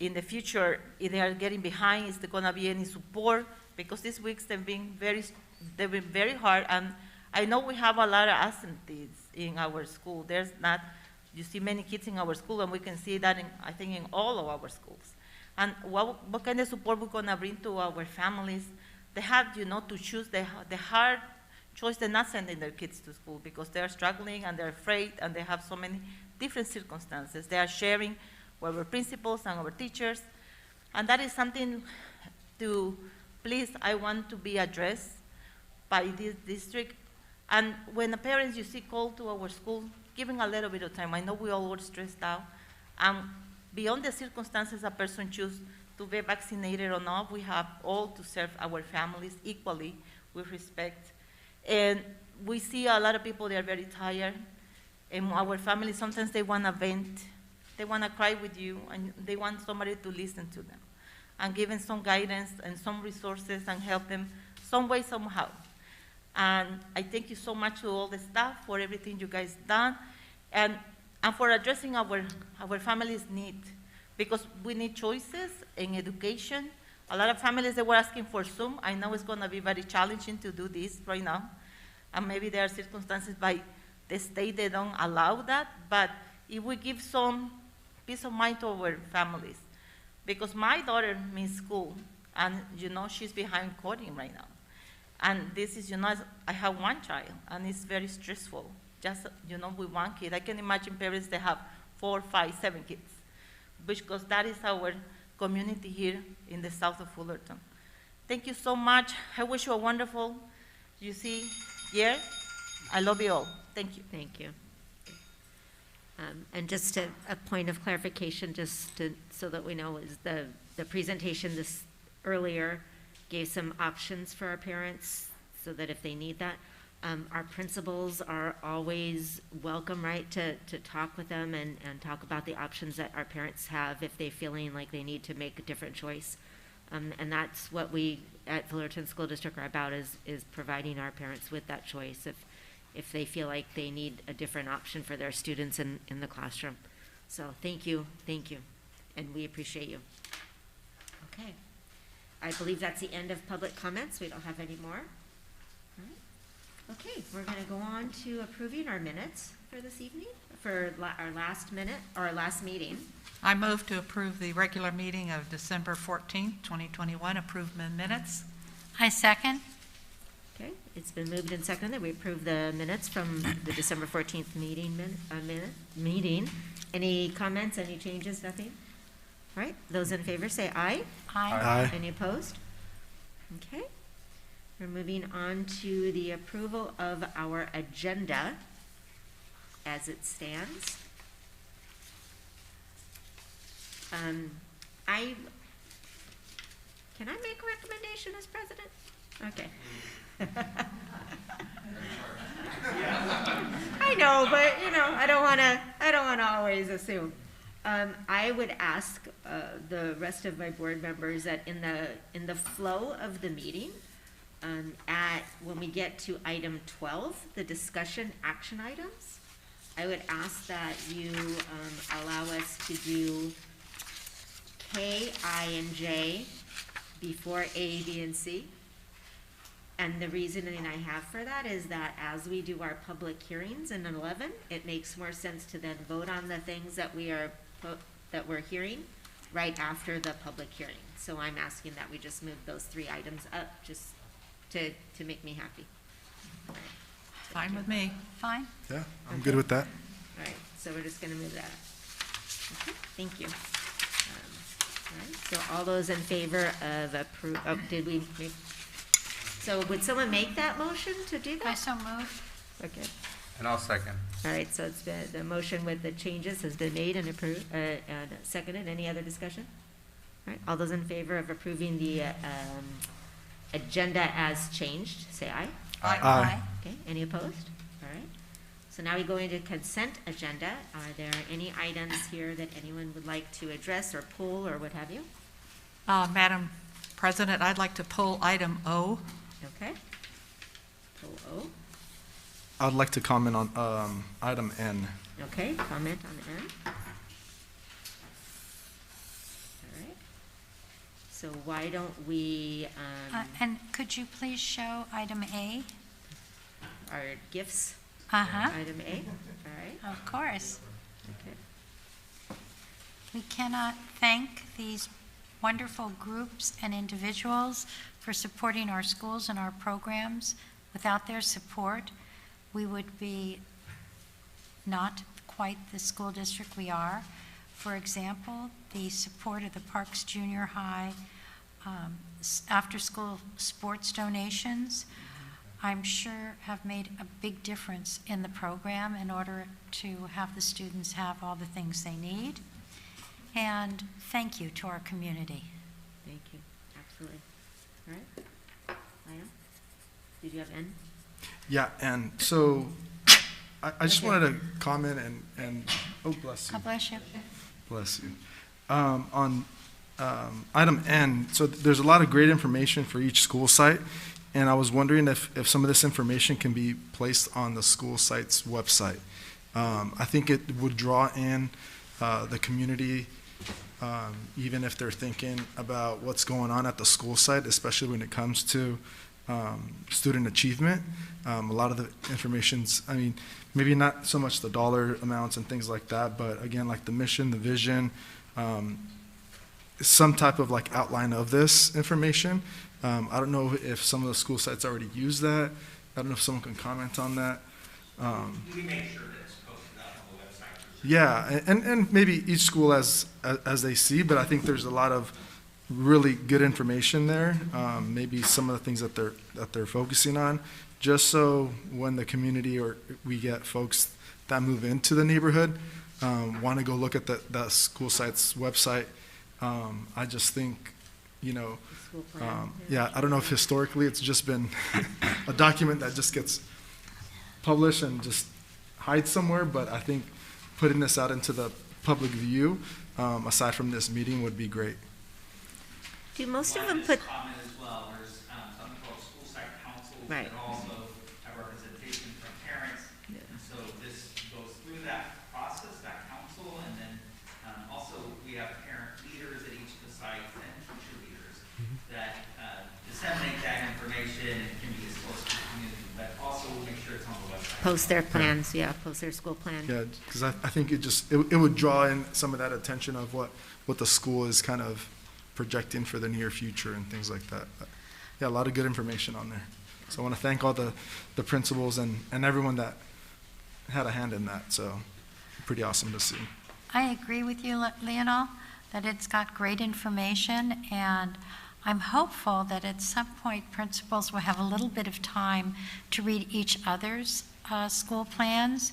in the future. If they are getting behind, is there gonna be any support? Because these weeks they've been very hard, and I know we have a lot of absentees in our school. There's not, you see many kids in our school, and we can see that I think in all of our schools. And what kind of support we're gonna bring to our families? They have, to choose the hard choice. They're not sending their kids to school because they're struggling and they're afraid, and they have so many different circumstances. They are sharing with our principals and our teachers, and that is something to, please, I want to be addressed by this district. And when the parents, you see, call to our school, giving a little bit of time. I know we all were stressed out. Beyond the circumstances a person chooses to be vaccinated or not, we have all to serve our families equally with respect. And we see a lot of people, they are very tired. And our families, sometimes they want to vent. They want to cry with you, and they want somebody to listen to them and give them some guidance and some resources and help them some way, somehow. And I thank you so much to all the staff for everything you guys done, and for addressing our families' need, because we need choices in education. A lot of families, they were asking for Zoom. I know it's going to be very challenging to do this right now, and maybe there are circumstances by the state they don't allow that, but if we give some peace of mind to our families, because my daughter missed school, and she's behind coding right now. And this is, I have one child, and it's very stressful. Just, with one kid. I can imagine parents that have 4, 5, 7 kids, because that is our community here in the south of Fullerton. Thank you so much. I wish you a wonderful, year. I love you all. Thank you. Thank you. And just a point of clarification, so that we know, is the presentation this earlier gave some options for our parents, so that if they need that, our principals are always welcome, right, to talk with them and talk about the options that our parents have if they're feeling like they need to make a different choice. And that's what we at Fullerton School District are about, is providing our parents with that choice if they feel like they need a different option for their students in the classroom. So thank you, and we appreciate you. Okay. I believe that's the end of public comments. We don't have any more. All right. Okay, we're going to go on to approving our minutes for this evening, for our last meeting. I move to approve the regular meeting of December 14th, 2021, approved minutes. I second. Okay, it's been moved and seconded that we approve the minutes from the December 14th meeting. Any comments, any changes, nothing? All right, those in favor say aye. Aye. Any opposed? Okay. We're moving on to the approval of our agenda as it stands. Can I make a recommendation as president? Okay. I know, but I don't want to always assume. I would ask the rest of my board members that in the flow of the meeting, when we get to item 12, the discussion action items, I would ask that you allow us to do K, I, and J before A, B, and C. And the reasoning I have for that is that as we do our public hearings in 11, it makes more sense to then vote on the things that we're hearing right after the public hearing. So I'm asking that we just move those 3 items up just to make me happy. All right. Fine with me. Fine. Yeah, I'm good with that. All right, so we're just gonna move that up. Okay, thank you. All right, so all those in favor of did we make, so would someone make that motion to do that? I so move. Okay. And I'll second. All right, so it's been, the motion with the changes has been made and approved, and seconded. Any other discussion? All right, all those in favor of approving the agenda as changed, say aye. Aye. Okay, any opposed? All right. So now we go into consent agenda. Are there any items here that anyone would like to address or pull or what have you? Madam President, I'd like to pull item O. Okay. Pull O. I'd like to comment on item N. Okay, comment on N. All right. So why don't we, And could you please show item A? our gifts, Uh-huh, item A? All right, of course. okay. We cannot thank these wonderful groups and individuals for supporting our schools and our programs. Without their support, we would be not quite the school district we are. For example, the support of the Parks Junior High after-school sports donations, I'm sure have made a big difference in the program in order to have the students have all the things they need. And thank you to our community. Thank you, absolutely. All right, Lionel, did you have N? Yeah, and so I just wanted to comment and oh, bless you. God bless you. Bless you. On item N, so there's a lot of great information for each school site, and I was wondering if some of this information can be placed on the school site's website. I think it would draw in the community, even if they're thinking about what's going on at the school site, especially when it comes to student achievement. A lot of the information's, I mean, maybe not so much the dollar amounts and things like that, but again, like the mission, the vision, some type of like outline of this information. I don't know if some of the school sites already use that. I don't know if someone can comment on that. We make sure that it's posted up on the website. Yeah, and maybe each school as they see, but I think there's a lot of really good information there. Maybe some of the things that they're focusing on, just so when the community or we get folks that move into the neighborhood want to go look at that school site's website. I just think, you know, School plan, yeah, I don't know if historically it's just been a document that just gets published and just hides somewhere, but I think putting this out into the public view, aside from this meeting, would be great. Do most of Well, them just put, comment as well, there's something called school site councils Right. that also have representation from parents. Yeah. And so this goes through that process, that council, and then also we have parent leaders at each of the sites and teacher leaders that disseminate that information and can be exposed to the community, but also make sure it's on the website. post their plans, yeah, post their school plan? Yeah, because I think it would draw in some of that attention of what the school is kind of projecting for the near future and things like that. But, yeah, a lot of good information on there. So I want to thank all the principals and everyone that had a hand in that. So pretty awesome to see. I agree with you, Leonel, that it's got great information, and I'm hopeful that at some point principals will have a little bit of time to read each other's school plans,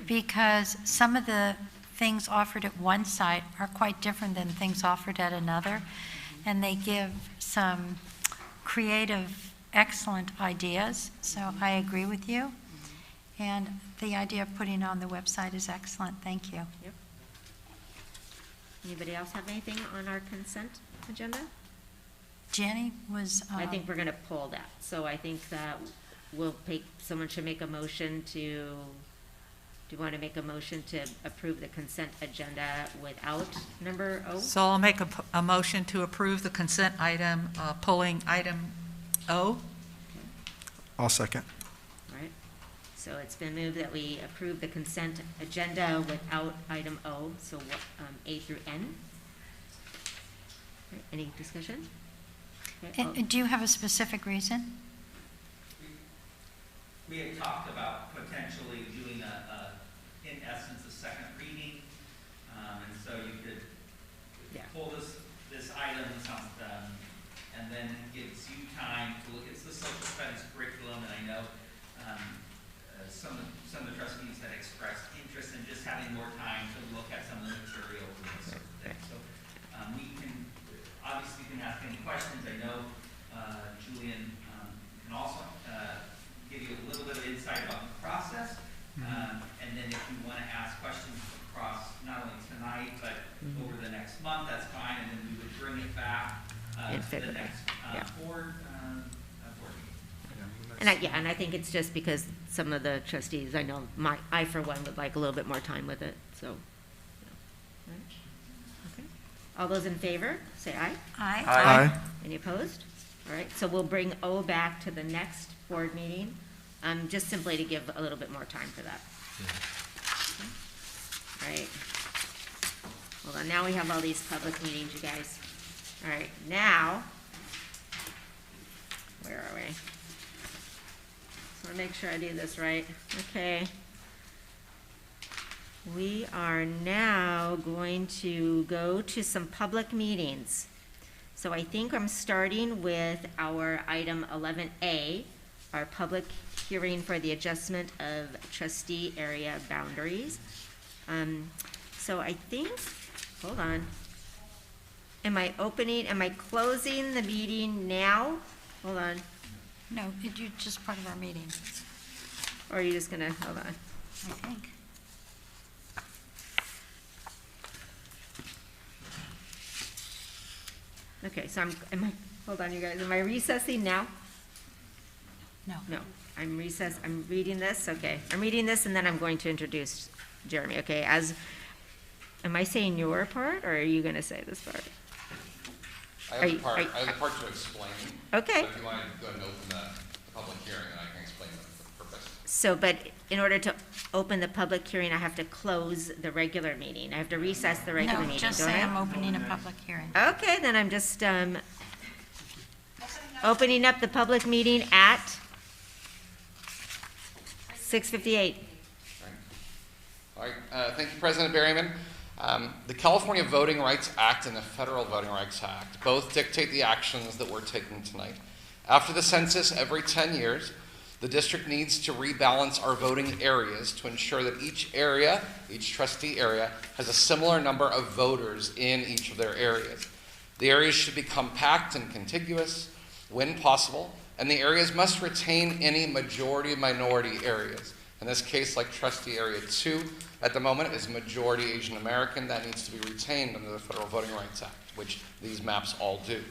because some of the things offered at one site are quite different than things offered at another, and they give some creative, excellent ideas. So I agree with you, and the idea of putting it on the website is excellent. Thank you. Yep. Anybody else have anything on our consent agenda? Jenny was. I think we're gonna pull that, so I think that someone should make a motion to, do you want to make a motion to approve the consent agenda without number O? So I'll make a motion to approve the consent item, pulling item O. I'll second. All right, so it's been moved that we approve the consent agenda without item O, so A through N. All right, any discussion? Okay, And do you have a specific reason? We had talked about potentially doing in essence, a second reading, and so you could Yeah. pull this item, and then it gives you time to look at the social studies curriculum, and I know some of the trustees had expressed interest in just having more time to look at some of the materials and those sort of things. So we can, obviously you can ask any questions. I know Julian can also give you a little bit of insight about the process. And then if you want to ask questions across not only tonight, but over the next month, that's fine. And then we would bring it back In to the February. next Yeah. board meeting. And I think it's just because some of the trustees, I know, I for one would like a little bit more time with it, so. Yeah. All right. Okay. All those in favor, say aye. Aye. Aye. Any opposed? All right, so we'll bring O back to the next board meeting, just simply to give a little bit more time for that. Okay. All right. Hold on, now we have all these public meetings, you guys. All right, now, where are we? Just wanna make sure I do this right. Okay. We are now going to go to some public meetings. So I think I'm starting with our item 11A, our public hearing for the adjustment of trustee area boundaries. So I think, hold on. Am I closing the meeting now? Hold on. No, you're just part of our meeting, Or are you just gonna, hold on. I think. Okay, so hold on, you guys, am I recessing now? No. No, I'm reading this, okay. I'm reading this and then I'm going to introduce Jeremy, okay? Am I saying your part or are you gonna say this part? I have the part to explain. Okay. So if you want to go ahead and open the public hearing, and I can explain the purpose. So, but in order to open the public hearing, I have to close the regular meeting. I have to recess the regular meeting, No, just don't say I? I'm opening a public hearing. Okay, then I'm just, opening up the public meeting at 6:58. All right, thank you, President Berryman. The California Voting Rights Act and the Federal Voting Rights Act both dictate the actions that we're taking tonight. After the census every 10 years, the district needs to rebalance our voting areas to ensure that each trustee area, has a similar number of voters in each of their areas. The areas should be compact and contiguous when possible, and the areas must retain any majority-minority areas. In this case, like trustee area 2, at the moment is majority Asian American. That needs to be retained under the Federal Voting Rights Act, which these maps all do.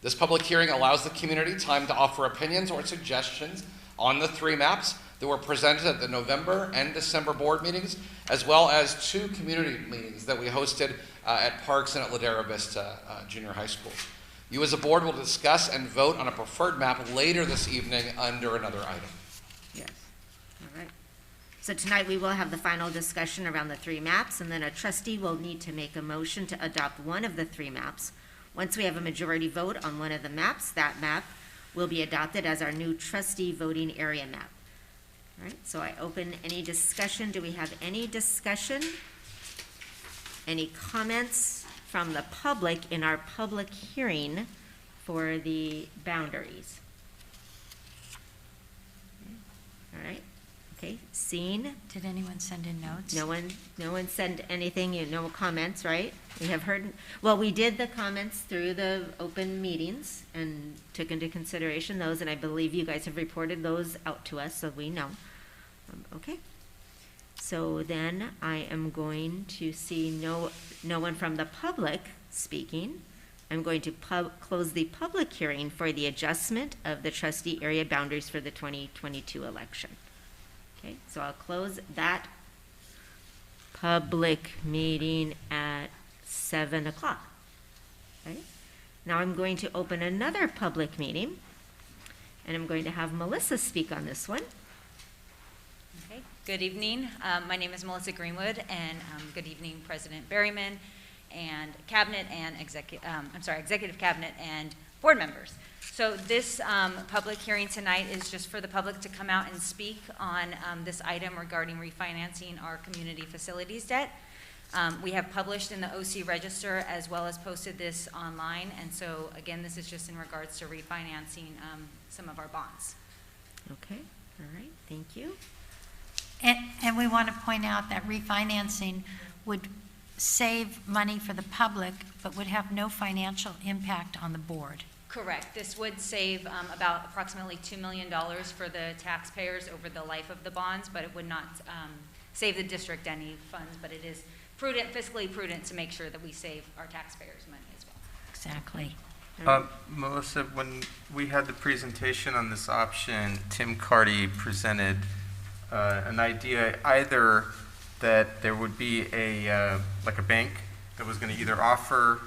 This public hearing allows the community time to offer opinions or suggestions on the 3 maps that were presented at the November and December board meetings, as well as 2 community meetings that we hosted at Parks and at Ladera Vista Junior High School. You as a board will discuss and vote on a preferred map later this evening under another item. Yes, all right. So tonight we will have the final discussion around the 3 maps, and then a trustee will need to make a motion to adopt one of the 3 maps. Once we have a majority vote on one of the maps, that map will be adopted as our new trustee voting area map. All right, so I open any discussion. Do we have any discussion? Any comments from the public in our public hearing for the boundaries? All right, okay, seeing Did anyone send in notes? no one sent anything, no comments, right? We have heard, well, we did the comments through the open meetings and took into consideration those, and I believe you guys have reported those out to us, so we know. Okay. So then I am going to see no one from the public speaking. I'm going to close the public hearing for the adjustment of the trustee area boundaries for the 2022 election. Okay, so I'll close that public meeting at 7 o'clock. Okay. Now I'm going to open another public meeting, and I'm going to have Melissa speak on this one. Okay. Good evening. My name is Melissa Greenwood, and good evening, President Berryman, and Cabinet and Executive Cabinet and board members. So this public hearing tonight is just for the public to come out and speak on this item regarding refinancing our community facilities debt. We have published in the OC Register as well as posted this online, and so again, this is just in regards to refinancing some of our bonds. Okay, all right, thank you. And we want to point out that refinancing would save money for the public, but would have no financial impact on the board. Correct. This would save about approximately $2 million for the taxpayers over the life of the bonds, but it would not save the district any funds, but it is prudent, fiscally prudent to make sure that we save our taxpayers money as well. Exactly. Melissa, when we had the presentation on this option, Tim Carty presented an idea either that there would be like a bank that was going to either offer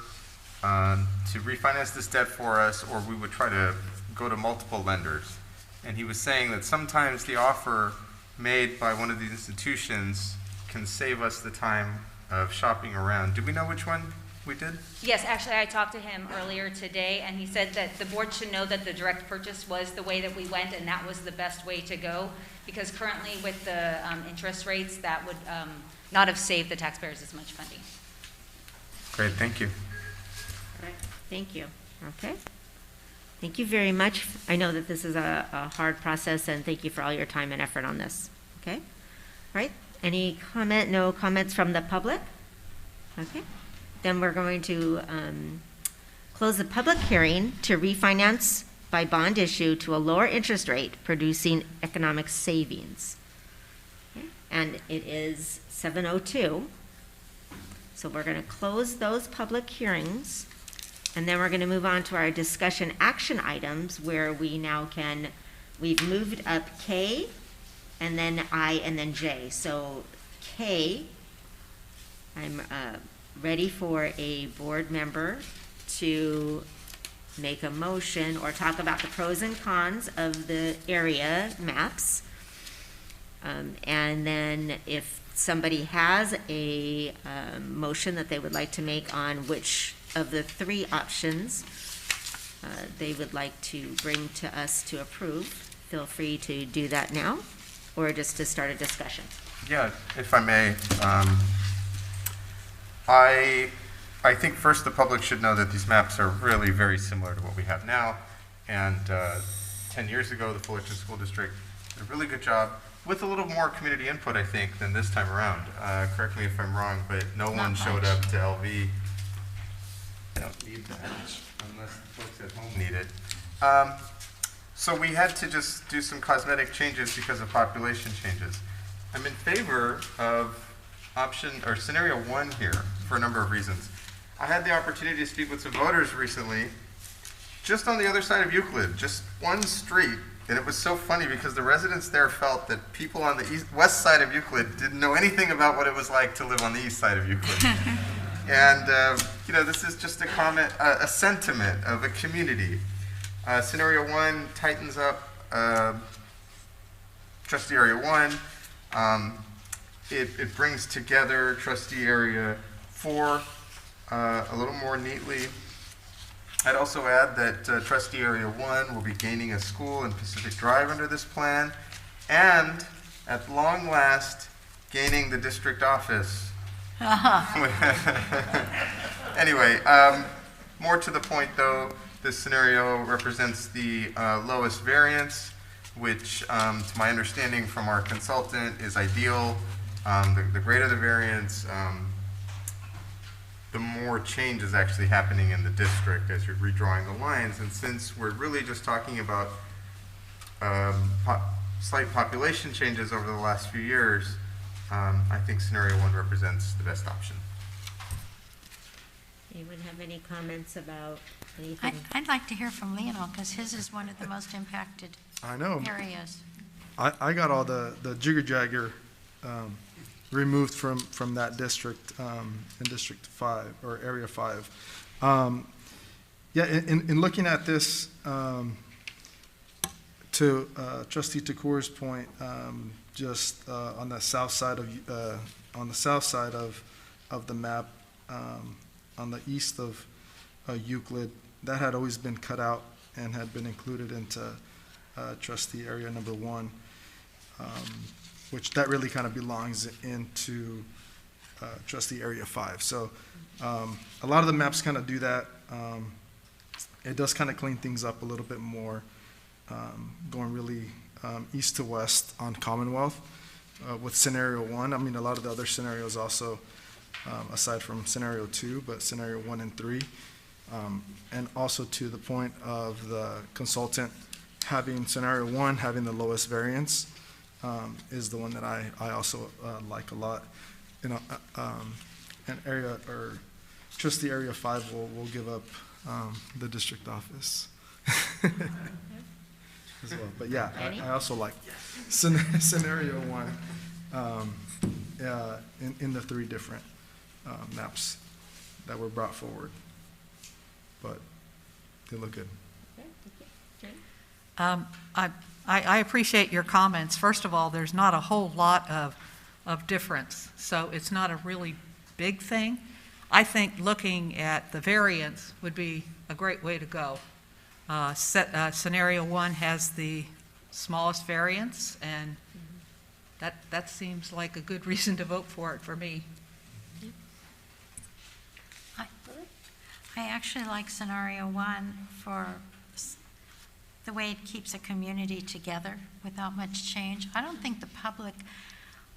to refinance this debt for us, or we would try to go to multiple lenders. And he was saying that sometimes the offer made by one of these institutions can save us the time of shopping around. Do we know which one we did? Yes, actually, I talked to him earlier today, and he said that the board should know that the direct purchase was the way that we went, and that was the best way to go, because currently with the interest rates, that would not have saved the taxpayers as much funding. Great, thank you. All right, thank you. Okay. Thank you very much. I know that this is a hard process, and thank you for all your time and effort on this. Okay? All right. Any comment? No comments from the public? Okay. Then we're going to close the public hearing to refinance by bond issue to a lower interest rate, producing economic savings. Okay. And it is 7:02. So we're going to close those public hearings, and then we're going to move on to our discussion action items, where we now we've moved up K, and then I, and then J. So K, I'm ready for a board member to make a motion or talk about the pros and cons of the area maps. And then if somebody has a motion that they would like to make on which of the three options they would like to bring to us to approve, feel free to do that now, or just to start a discussion. Yeah, if I may. I think first the public should know that these maps are really very similar to what we have now. And 10 years ago, the Fullerton School District did a really good job with a little more community input, I think, than this time around. Correct me if I'm wrong, but no one showed up to LV. I don't need that unless the folks at home need it. So we had to just do some cosmetic changes because of population changes. I'm in favor of option or scenario 1 here for a number of reasons. I had the opportunity to speak with some voters recently, just on the other side of Euclid, just one street. And it was so funny because the residents there felt that people on the west side of Euclid didn't know anything about what it was like to live on the east side of Euclid. And, you know, this is just a comment, a sentiment of a community. Scenario 1 tightens up trustee area 1. It brings together trustee area 4 a little more neatly. I'd also add that trustee area 1 will be gaining a school in Pacific Drive under this plan, and at long last, gaining the district office. Anyway, more to the point though, this scenario represents the lowest variance, which to my understanding from our consultant is ideal. The greater the variance, the more change is actually happening in the district as you're redrawing the lines. And since we're really just talking about slight population changes over the last few years, I think scenario 1 represents the best option. Anyone have any comments about anything? I'd like to hear from Lionel, because his is one of the most impacted I know. areas. I got all the jigger-jagger removed from that district in District 5, or Area 5. Yeah, in looking at this, to Trustee Takur's point, just on the south side of the map, on the east of Euclid, that had always been cut out and had been included into trustee area number 1, which that really kind of belongs into trustee area 5. So a lot of the maps kind of do that. It does kind of clean things up a little bit more, going really east to west on Commonwealth with scenario 1. I mean, a lot of the other scenarios also, aside from scenario 2, but scenario 1 and 3. And also to the point of the consultant having scenario 1 having the lowest variance is the one that I also like a lot. You know, an area or trustee area 5 will give up the district office as well. But yeah, I also like scenario 1 in the 3 different maps that were brought forward. But they look good. I appreciate your comments. First of all, there's not a whole lot of difference, so it's not a really big thing. I think looking at the variance would be a great way to go. Scenario 1 has the smallest variance, and that seems like a good reason to vote for it for me. I actually like scenario one for the way it keeps a community together without much change. I don't think the public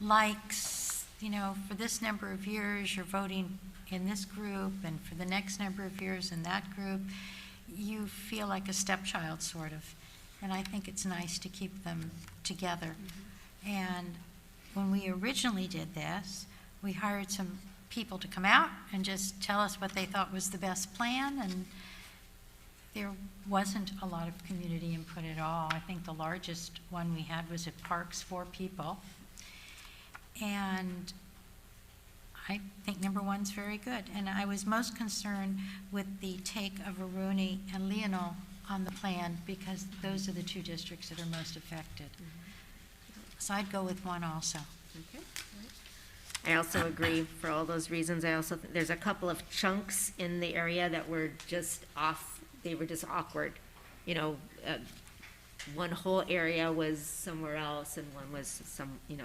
likes, for this number of years, you're voting in this group, and for the next number of years in that group. You feel like a stepchild, sort of. And I think it's nice to keep them together. And when we originally did this, we hired some people to come out and just tell us what they thought was the best plan, and there wasn't a lot of community input at all. I think the largest one we had was at Parks, 4 people. And I think number one's very good. And I was most concerned with the take of Aruni and Leonel on the plan, because those are the 2 districts that are most affected. So I'd go with 1 also. Okay. I also agree for all those reasons. I also think there's a couple of chunks in the area that were just off. They were just awkward. One whole area was somewhere else, and one was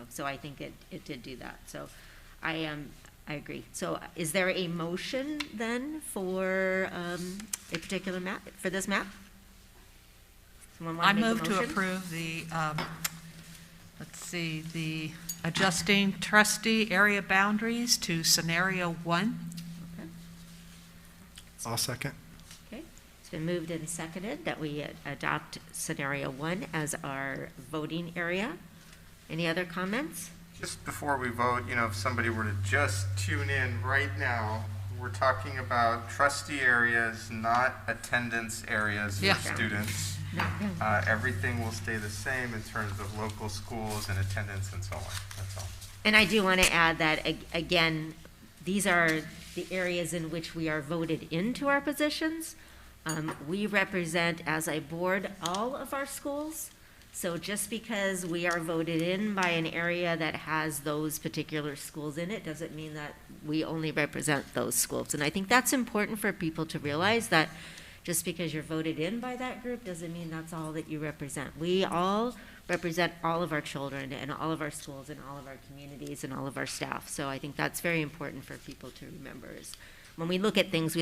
so I think it did do that. So I agree. So is there a motion then for a particular map, for this map? Someone want I to make a move to motion? approve the adjusting trustee area boundaries to scenario 1. Okay. I'll second. Okay. It's been moved and seconded that we adopt scenario 1 as our voting area. Any other comments? Just before we vote, if somebody were to just tune in right now, we're talking about trustee areas, not attendance areas Yeah. for students. Everything will stay the same in terms of local schools and attendance and so on. That's all. And I do want to add that, again, these are the areas in which we are voted into our positions. We represent, as a board, all of our schools. So just because we are voted in by an area that has those particular schools in it, doesn't mean that we only represent those schools. And I think that's important for people to realize, that just because you're voted in by that group doesn't mean that's all that you represent. We all represent all of our children and all of our schools and all of our communities and all of our staff. So I think that's very important for people to remember, is when we look at things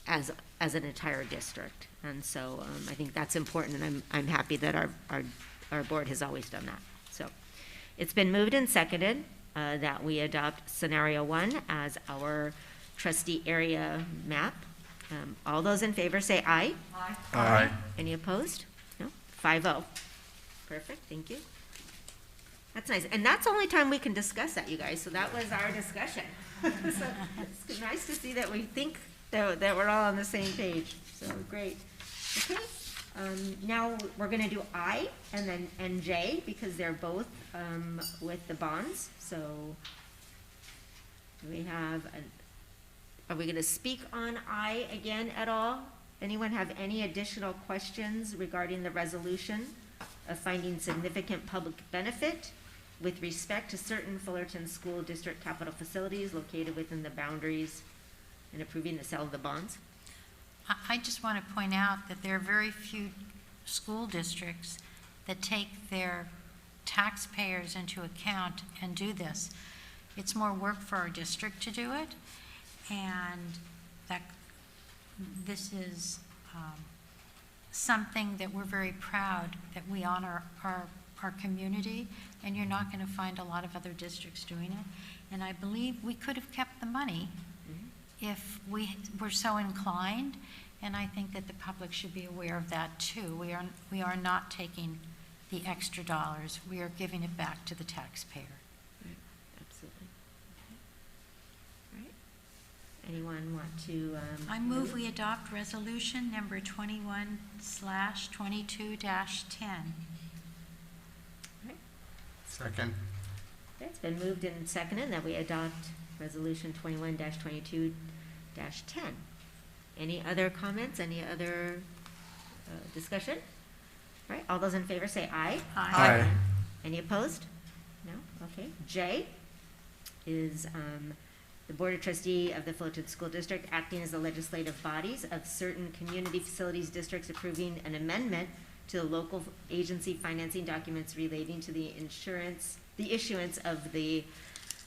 as an entire district. And so I think that's important, and I'm happy that our board has always done that. So it's been moved and seconded that we adopt scenario 1 as our trustee area map. All those in favor say aye. Aye. Aye. Any opposed? No? 5-0. Perfect, thank you. That's nice, and that's the only time we can discuss that, you guys, so that was our discussion. So it's nice to see that we think that we're all on the same page, so great. Okay, now we're gonna do I and then NJ, because they're both with the bonds, so we have are we gonna speak on I again at all? Anyone have any additional questions regarding the resolution of finding significant public benefit with respect to certain Fullerton School District capital facilities located within the boundaries and approving the sale of the bonds? I just want to point out that there are very few school districts that take their taxpayers into account and do this. It's more work for our district to do it, and that this is something that we're very proud that we honor our community, and you're not going to find a lot of other districts doing it. And I believe we could have kept the money if we were so inclined, and I think that the public should be aware of that too. We are not taking the extra dollars. We are giving it back to the taxpayer. Absolutely. All right. Anyone want to? I move we adopt resolution number 21/22-10. Second. Okay, it's been moved and seconded that we adopt resolution 21-22-10. Any other comments, any other discussion? All right, all those in favor say aye. Aye. Any opposed? No? Okay. J is the Board of Trustee of the Fullerton School District acting as the legislative bodies of certain community facilities districts approving an amendment to the local agency financing documents relating to the issuance of the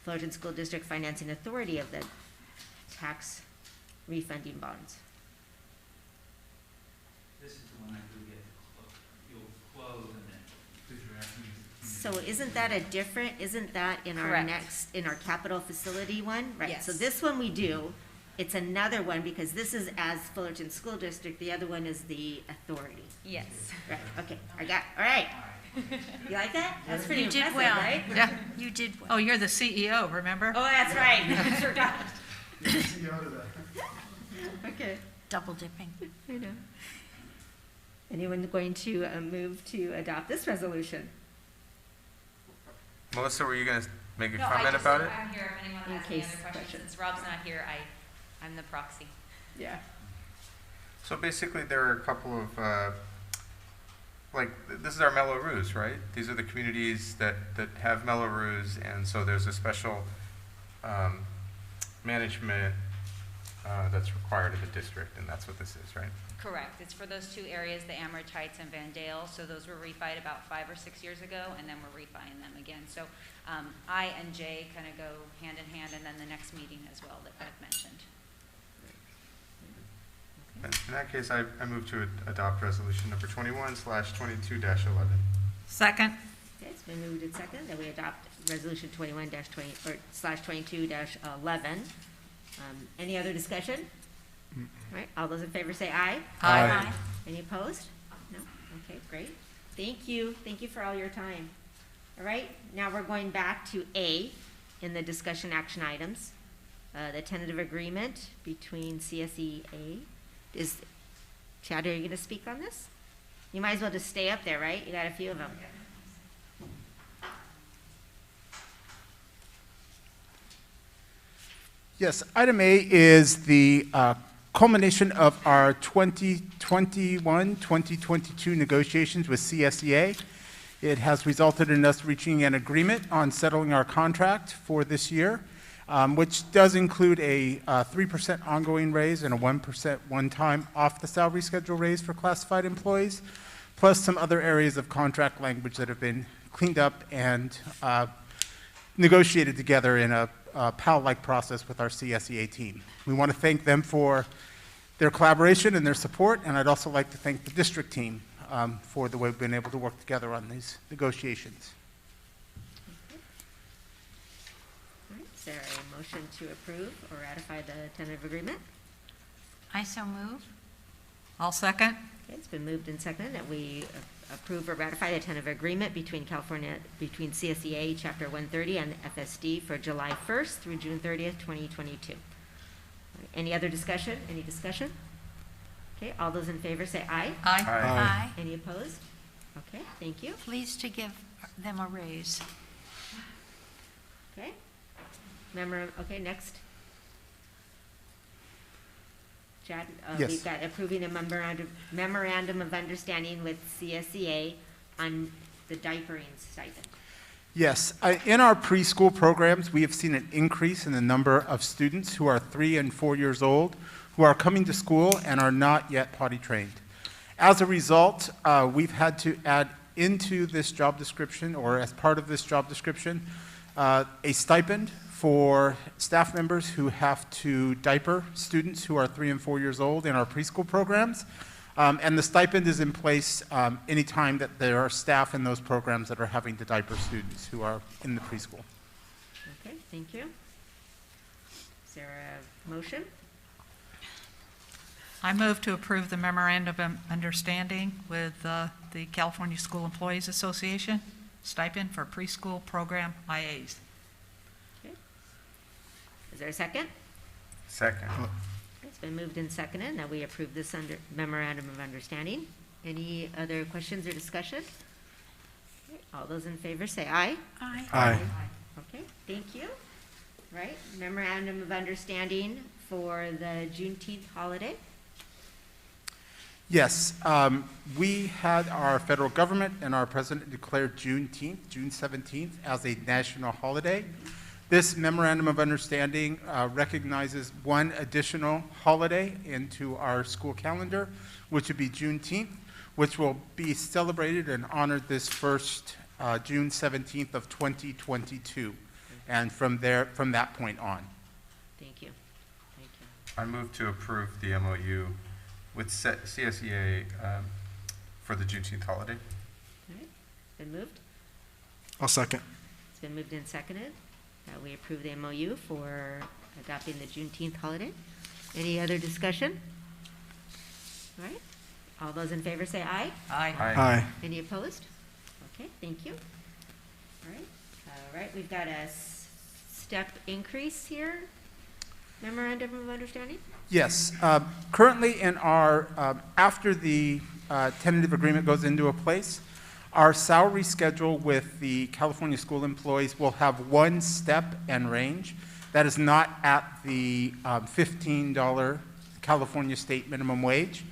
Fullerton School District Financing Authority of the tax refunding bonds. This is the one I do get, you'll close and then, because you're asking me. So isn't that in our Correct. in our capital facility one? Right, so Yes. this one we do, it's another one, because this is as Fullerton School District, the other one is the authority. Yes. Right, okay, all right. You like that? That's pretty You did impressive, well. right? Yeah. You did well. Oh, you're the CEO, remember? Oh, that's right, I forgot. Okay. Double dipping. I know. Anyone going to move to adopt this resolution? Melissa, were you going to make a No, comment about it? I'm here if anyone In has any case other questions. questions. Since Rob's not here, I'm the proxy. Yeah. So basically, there are a couple of, this is our Mello-Roos, right? These are the communities that have Mello-Roos, and so there's a special management that's required of the district, and that's what this is, right? Correct. It's for those two areas, the Amherst Heights and Van Dale. So those were refied about 5 or 6 years ago, and then we're refining them again. So I and Jay kind of go hand in hand, and then the next meeting as well that I've mentioned. In that case, I move to adopt resolution number 21/22-11. Second? Okay, it's been moved and second that we adopt resolution 21-22-11. Any other discussion? All right, all those in favor say aye. Aye. Any opposed? No? Okay, great. Thank you for all your time. All right, now we're going back to A in the discussion action items. The tentative agreement between CSEA is, Chad, are you gonna speak on this? You might as well just stay up there, right? You got a few of them. Yes, item A is the culmination of our 2021-2022 negotiations with CSEA. It has resulted in us reaching an agreement on settling our contract for this year, which does include a 3% ongoing raise and a 1% one-time off the salary schedule raise for classified employees, plus some other areas of contract language that have been cleaned up and negotiated together in a PAL-like process with our CSEA team. We want to thank them for their collaboration and their support, and I'd also like to thank the district team for the way we've been able to work together on these negotiations. All right, is there a motion to approve or ratify the tentative agreement? I so move. I'll second. Okay, it's been moved and seconded that we approve or ratify the tentative agreement between CSEA Chapter 130 and FSD for July 1st through June 30th, 2022. Any other discussion? Any discussion? Okay, all those in favor say aye. Aye. Aye. Any opposed? Okay, thank you. Pleased to give them a raise. Okay. Okay, next. Chad, Yes. we've got approving a memorandum of understanding with CSEA on the diapering stipend. Yes, in our preschool programs, we have seen an increase in the number of students who are 3 and 4 years old who are coming to school and are not yet potty trained. As a result, we've had to add into this job description, or as part of this job description, a stipend for staff members who have to diaper students who are 3 and 4 years old in our preschool programs. And the stipend is in place anytime that there are staff in those programs that are having to diaper students who are in the preschool. Okay, thank you. Is there a motion? I move to approve the memorandum of understanding with the California School Employees Association, stipend for preschool program IAs. Okay. Is there a second? Second. It's been moved and seconded that we approve this memorandum of understanding. Any other questions or discussion? Okay, all those in favor say aye. Aye. Aye. Okay, thank you. Right, memorandum of understanding for the Juneteenth holiday. Yes, we had our federal government and our president declared Juneteenth, June 17th, as a national holiday. This memorandum of understanding recognizes one additional holiday into our school calendar, which would be Juneteenth, which will be celebrated and honored this first June 17th of 2022, and from that point on. Thank you. Thank you. I move to approve the MOU with CSEA for the Juneteenth holiday. All right, been moved. I'll second. It's been moved and seconded that we approve the MOU for adopting the Juneteenth holiday. Any other discussion? All right, all those in favor say aye. Aye. Aye. Any opposed? Okay, thank you. All right, we've got a step increase here. Memorandum of understanding? Yes, currently in our, after the tentative agreement goes into a place, our salary schedule with the California school employees will have one step and range. That is not at the $15 California state minimum wage.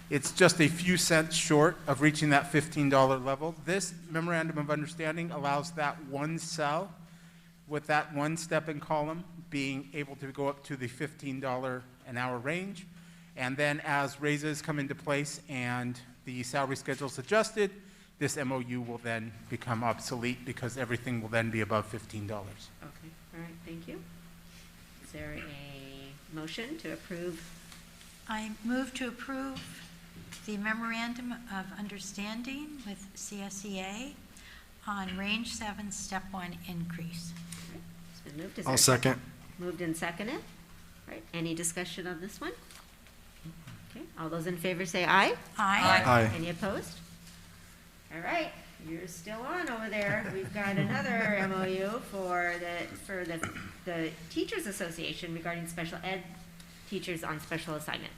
It's just a few cents short of reaching that $15 level. This memorandum of understanding allows that one cell with that one step and column being able to go up to the $15 an hour range. And then as raises come into place and the salary schedule is adjusted, this MOU will then become obsolete because everything will then be above $15. Okay, all right, thank you. Is there a motion to approve? I move to approve the memorandum of understanding with CSEA on range 7, step 1 increase. Okay, it's been moved. Is I'll there a second. Moved and seconded. All right, any discussion on this one? Okay, all those in favor say aye. Aye. Aye. Any opposed? All right, you're still on over there. We've got another MOU for the Teachers Association regarding special ed teachers on special assignment.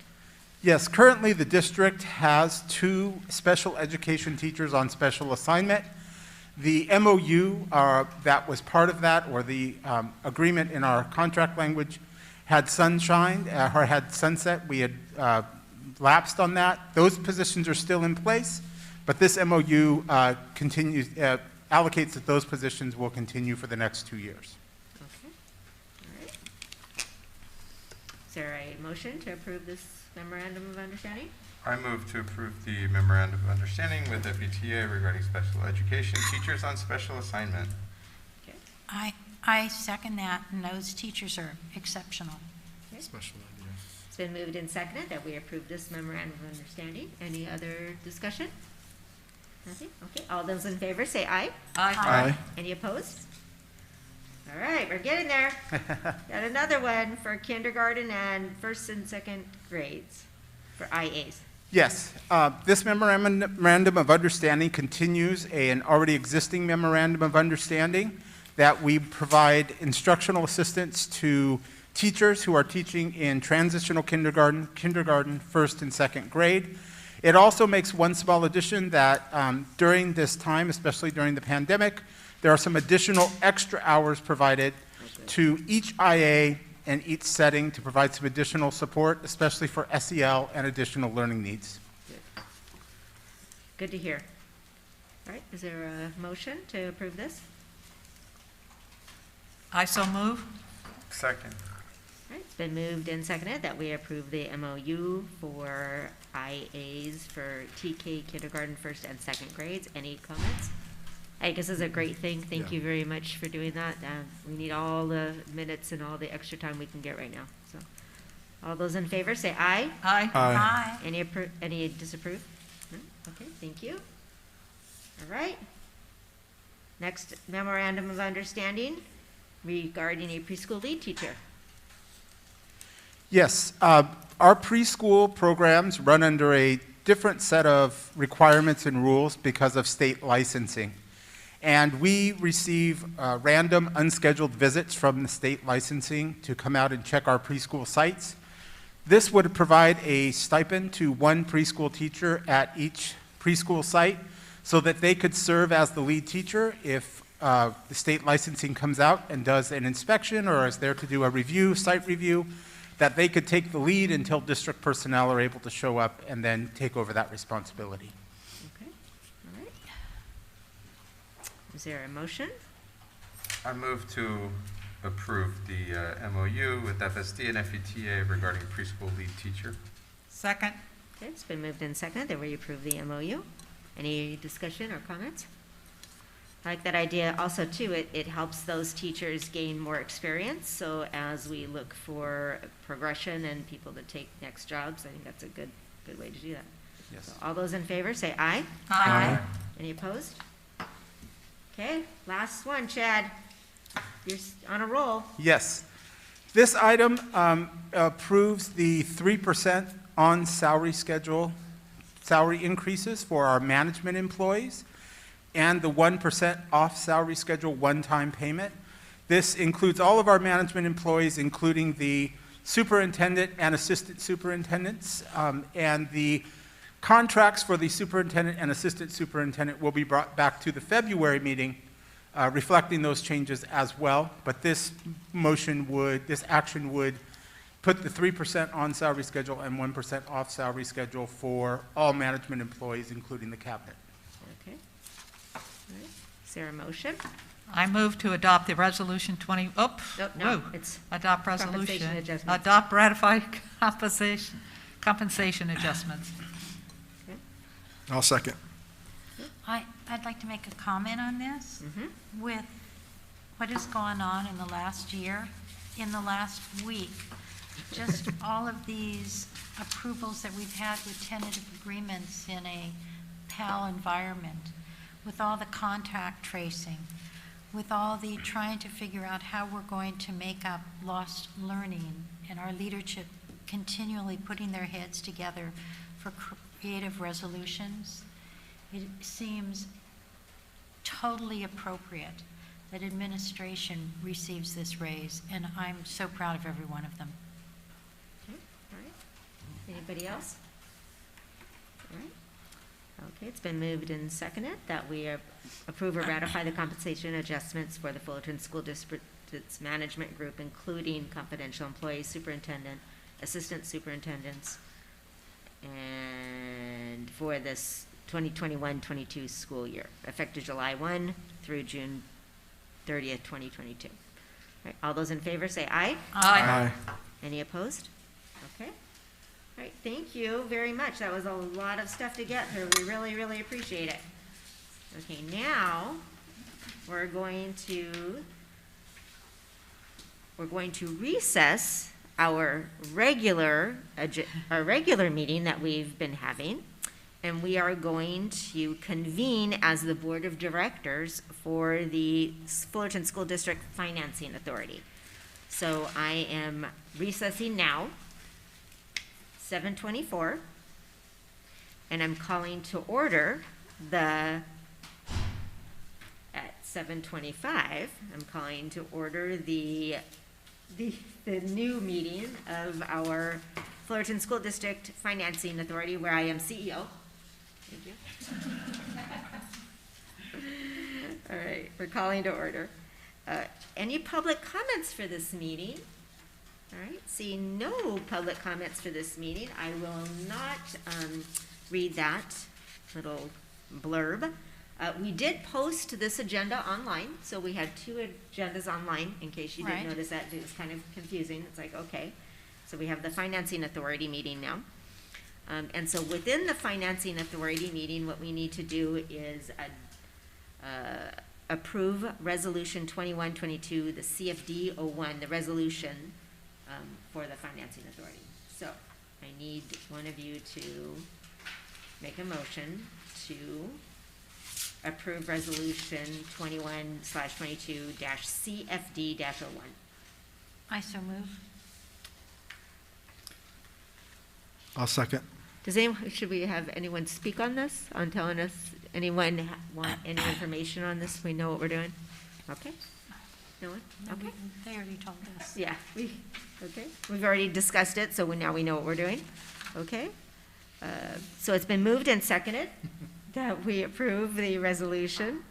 Yes, currently the district has 2 special education teachers on special assignment. The MOU that was part of that, or the agreement in our contract language, had sunshine, or had sunset. We had lapsed on that. Those positions are still in place, but this MOU continues, allocates that those positions will continue for the next 2 years. Okay, all right. Is there a motion to approve this memorandum of understanding? I move to approve the memorandum of understanding with FETA regarding special education teachers on special assignment. Okay. I second that, and those teachers are exceptional. Okay. Special idea. It's been moved and seconded that we approve this memorandum of understanding. Any other discussion? Nothing? Okay, all those in favor say aye. Aye. Any opposed? All right, we're getting there. Got another one for kindergarten and first and second grades for IAs. Yes, this memorandum of understanding continues an already existing memorandum of understanding that we provide instructional assistance to teachers who are teaching in transitional kindergarten, first and second grade. It also makes one small addition that during this time, especially during the pandemic, there are some additional extra hours provided to each IA and each setting to provide some additional support, especially for SEL and additional learning needs. Good to hear. All right, is there a motion to approve this? I so move. Second. All right, it's been moved and seconded that we approve the MOU for IAs for TK kindergarten, first and second grades. Any comments? I guess it's a great thing. Thank you very much for doing that. We need all the minutes and all the extra time we can get right now. So, all those in favor say aye. Aye. Aye. Any disapprove? No? Okay, thank you. All right. Next, memorandum of understanding regarding a preschool lead teacher. Yes, our preschool programs run under a different set of requirements and rules because of state licensing. And we receive random unscheduled visits from the state licensing to come out and check our preschool sites. This would provide a stipend to one preschool teacher at each preschool site so that they could serve as the lead teacher if the state licensing comes out and does an inspection or is there to do a review, site review, that they could take the lead until district personnel are able to show up and then take over that responsibility. Okay, all right. Is there a motion? I move to approve the MOU with FSD and FETA regarding preschool lead teacher. Second. Okay, it's been moved and seconded that we approve the MOU. Any discussion or comments? I like that idea. Also, too, it helps those teachers gain more experience. So as we look for progression and people to take next jobs, I think that's a good way to do that. Yes. So all those in favor, say aye. Aye. Any opposed? Okay, last one, Chad. You're on a roll. Yes. This item approves the 3% on salary schedule, salary increases for our management employees, and the 1% off salary schedule one-time payment. This includes all of our management employees, including the superintendent and assistant superintendents, and the contracts for the superintendent and assistant superintendent will be brought back to the February meeting, reflecting those changes as well. But this action would put the 3% on salary schedule and 1% off salary schedule for all management employees, including the cabinet. Okay. All right. Is there a motion? I move to adopt the resolution No, it's adopt compensation resolution. adjustments. Adopt ratified compensation adjustments. I'll second. I'd like to make a comment on this. With what has gone on in the last year, in the last week, just all of these approvals that we've had with tentative agreements in a PAL environment, with all the contact tracing, with all the trying to figure out how we're going to make up lost learning, and our leadership continually putting their heads together for creative resolutions, it seems totally appropriate that administration receives this raise, and I'm so proud of every one of them. Okay, all right. Anybody else? All right. Okay, it's been moved and seconded that we approve or ratify the compensation adjustments for the Fullerton School District's management group, including confidential employees, superintendent, assistant superintendents, and for this 2021-22 school year, effective July 1 through June 30th, 2022. All right, all those in favor say aye. Aye. Any opposed? Okay. All right, thank you very much. That was a lot of stuff to get through. We really, really appreciate it. Okay, now we're going to recess our regular meeting that we've been having, and we are going to convene as the Board of Directors for the Fullerton School District Financing Authority. So I am recessing now, 7:24, and I'm calling to order at 7:25, I'm calling to order the new meeting of our Fullerton School District Financing Authority, where I am CEO. Thank you. All right, we're calling to order. Any public comments for this meeting? All right, seeing no public comments for this meeting, I will not read that little blurb. We did post this agenda online, so we had two agendas online, in case you didn't Right. notice that. It was kind of confusing. It's like, okay. So we have the Financing Authority meeting now. And so within the Financing Authority meeting, what we need to do is approve Resolution 2122, the CFD 01, the resolution for the Financing Authority. So I need one of you to make a motion to approve Resolution 21/22-CFD-01. I so move. I'll second. Should we have anyone speak on this, on telling us, anyone want any information on this? We know what we're doing? Okay? No one? Okay. They already told us. Yeah, okay. We've already discussed it, so now we know what we're doing. Okay? So it's been moved and seconded that we approve the resolution.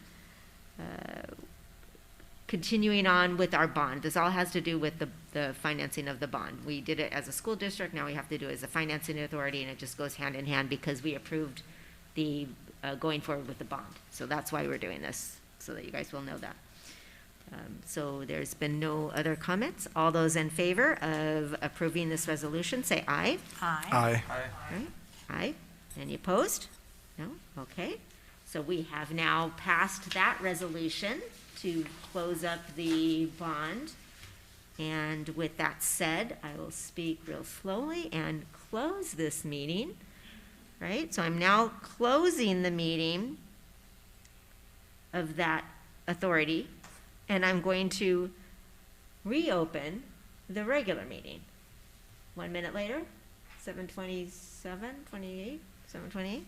Continuing on with our bond. This all has to do with the financing of the bond. We did it as a school district, now we have to do it as a financing authority, and it just goes hand in hand because we approved the going forward with the bond. So that's why we're doing this, so that you guys will know that. So there's been no other comments. All those in favor of approving this resolution, say aye. Aye. Aye. Right? Aye. Any opposed? No? Okay. So we have now passed that resolution to close up the bond. And with that said, I will speak real slowly and close this meeting, right? So I'm now closing the meeting of that authority, and I'm going to reopen the regular meeting. 1 minute later, 7:27, 28, 7:28.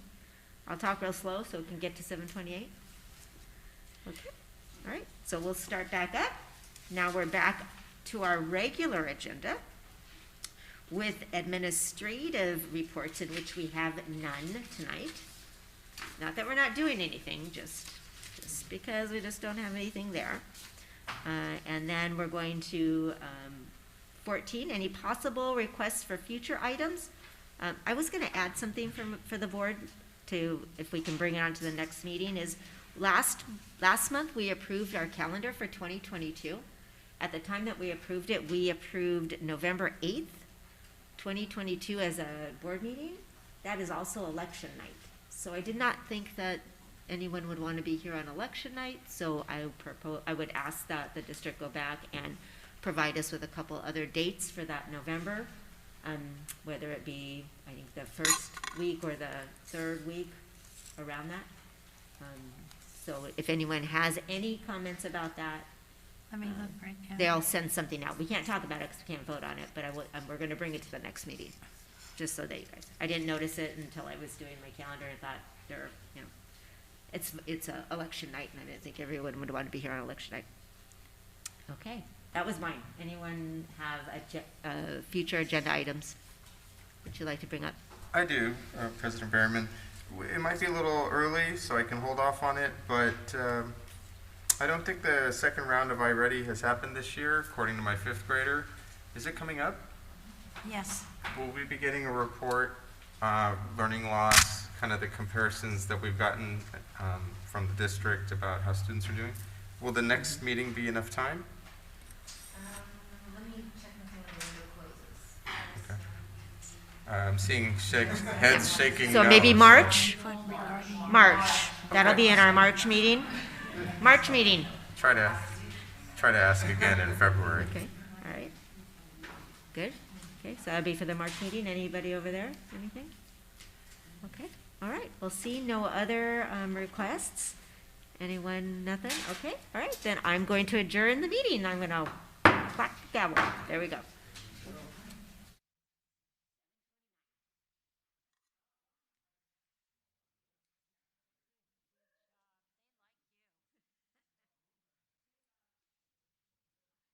I'll talk real slow so we can get to 7:28. Okay, all right, so we'll start back up. Now we're back to our regular agenda with administrative reports, in which we have none tonight. Not that we're not doing anything, just because we just don't have anything there. And then we're going to 14, any possible requests for future items. I was going to add something for the board to, if we can bring it on to the next meeting, is last month we approved our calendar for 2022. At the time that we approved it, we approved November 8th, 2022 as a board meeting. That is also election night. So I did not think that anyone would want to be here on election night, so I would ask that the district go back and provide us with a couple other dates for that November, whether it be, I think, the first week or the third week, around that. So if anyone has any comments about that, Let me look right now. they'll send something out. We can't talk about it because we can't vote on it, but we're going to bring it to the next meeting, just so that you guys, I didn't notice it until I was doing my calendar and thought it's a election night, and I didn't think everyone would want to be here on election night. Okay, that was mine. Anyone have future agenda items would you like to bring up? I do, President Berryman. It might be a little early, so I can hold off on it, but I don't think the second round of iReady has happened this year, according to my 5th grader. Is it coming up? Yes. Will we be getting a report, learning loss, kind of the comparisons that we've gotten from the district about how students are doing? Will the next meeting be enough time? Let me check my calendar when it closes. Okay. I'm seeing heads shaking. So no, maybe March? March. That'll be in our March meeting. March meeting. Try to ask again in February. Okay, all right. Good. Okay, so that'll be for the March meeting. Anybody over there? Anything? Okay, all right. We'll see no other requests. Anyone, nothing? Okay, all right. Then I'm going to adjourn the meeting. I'm going to clap the gavel. There we go.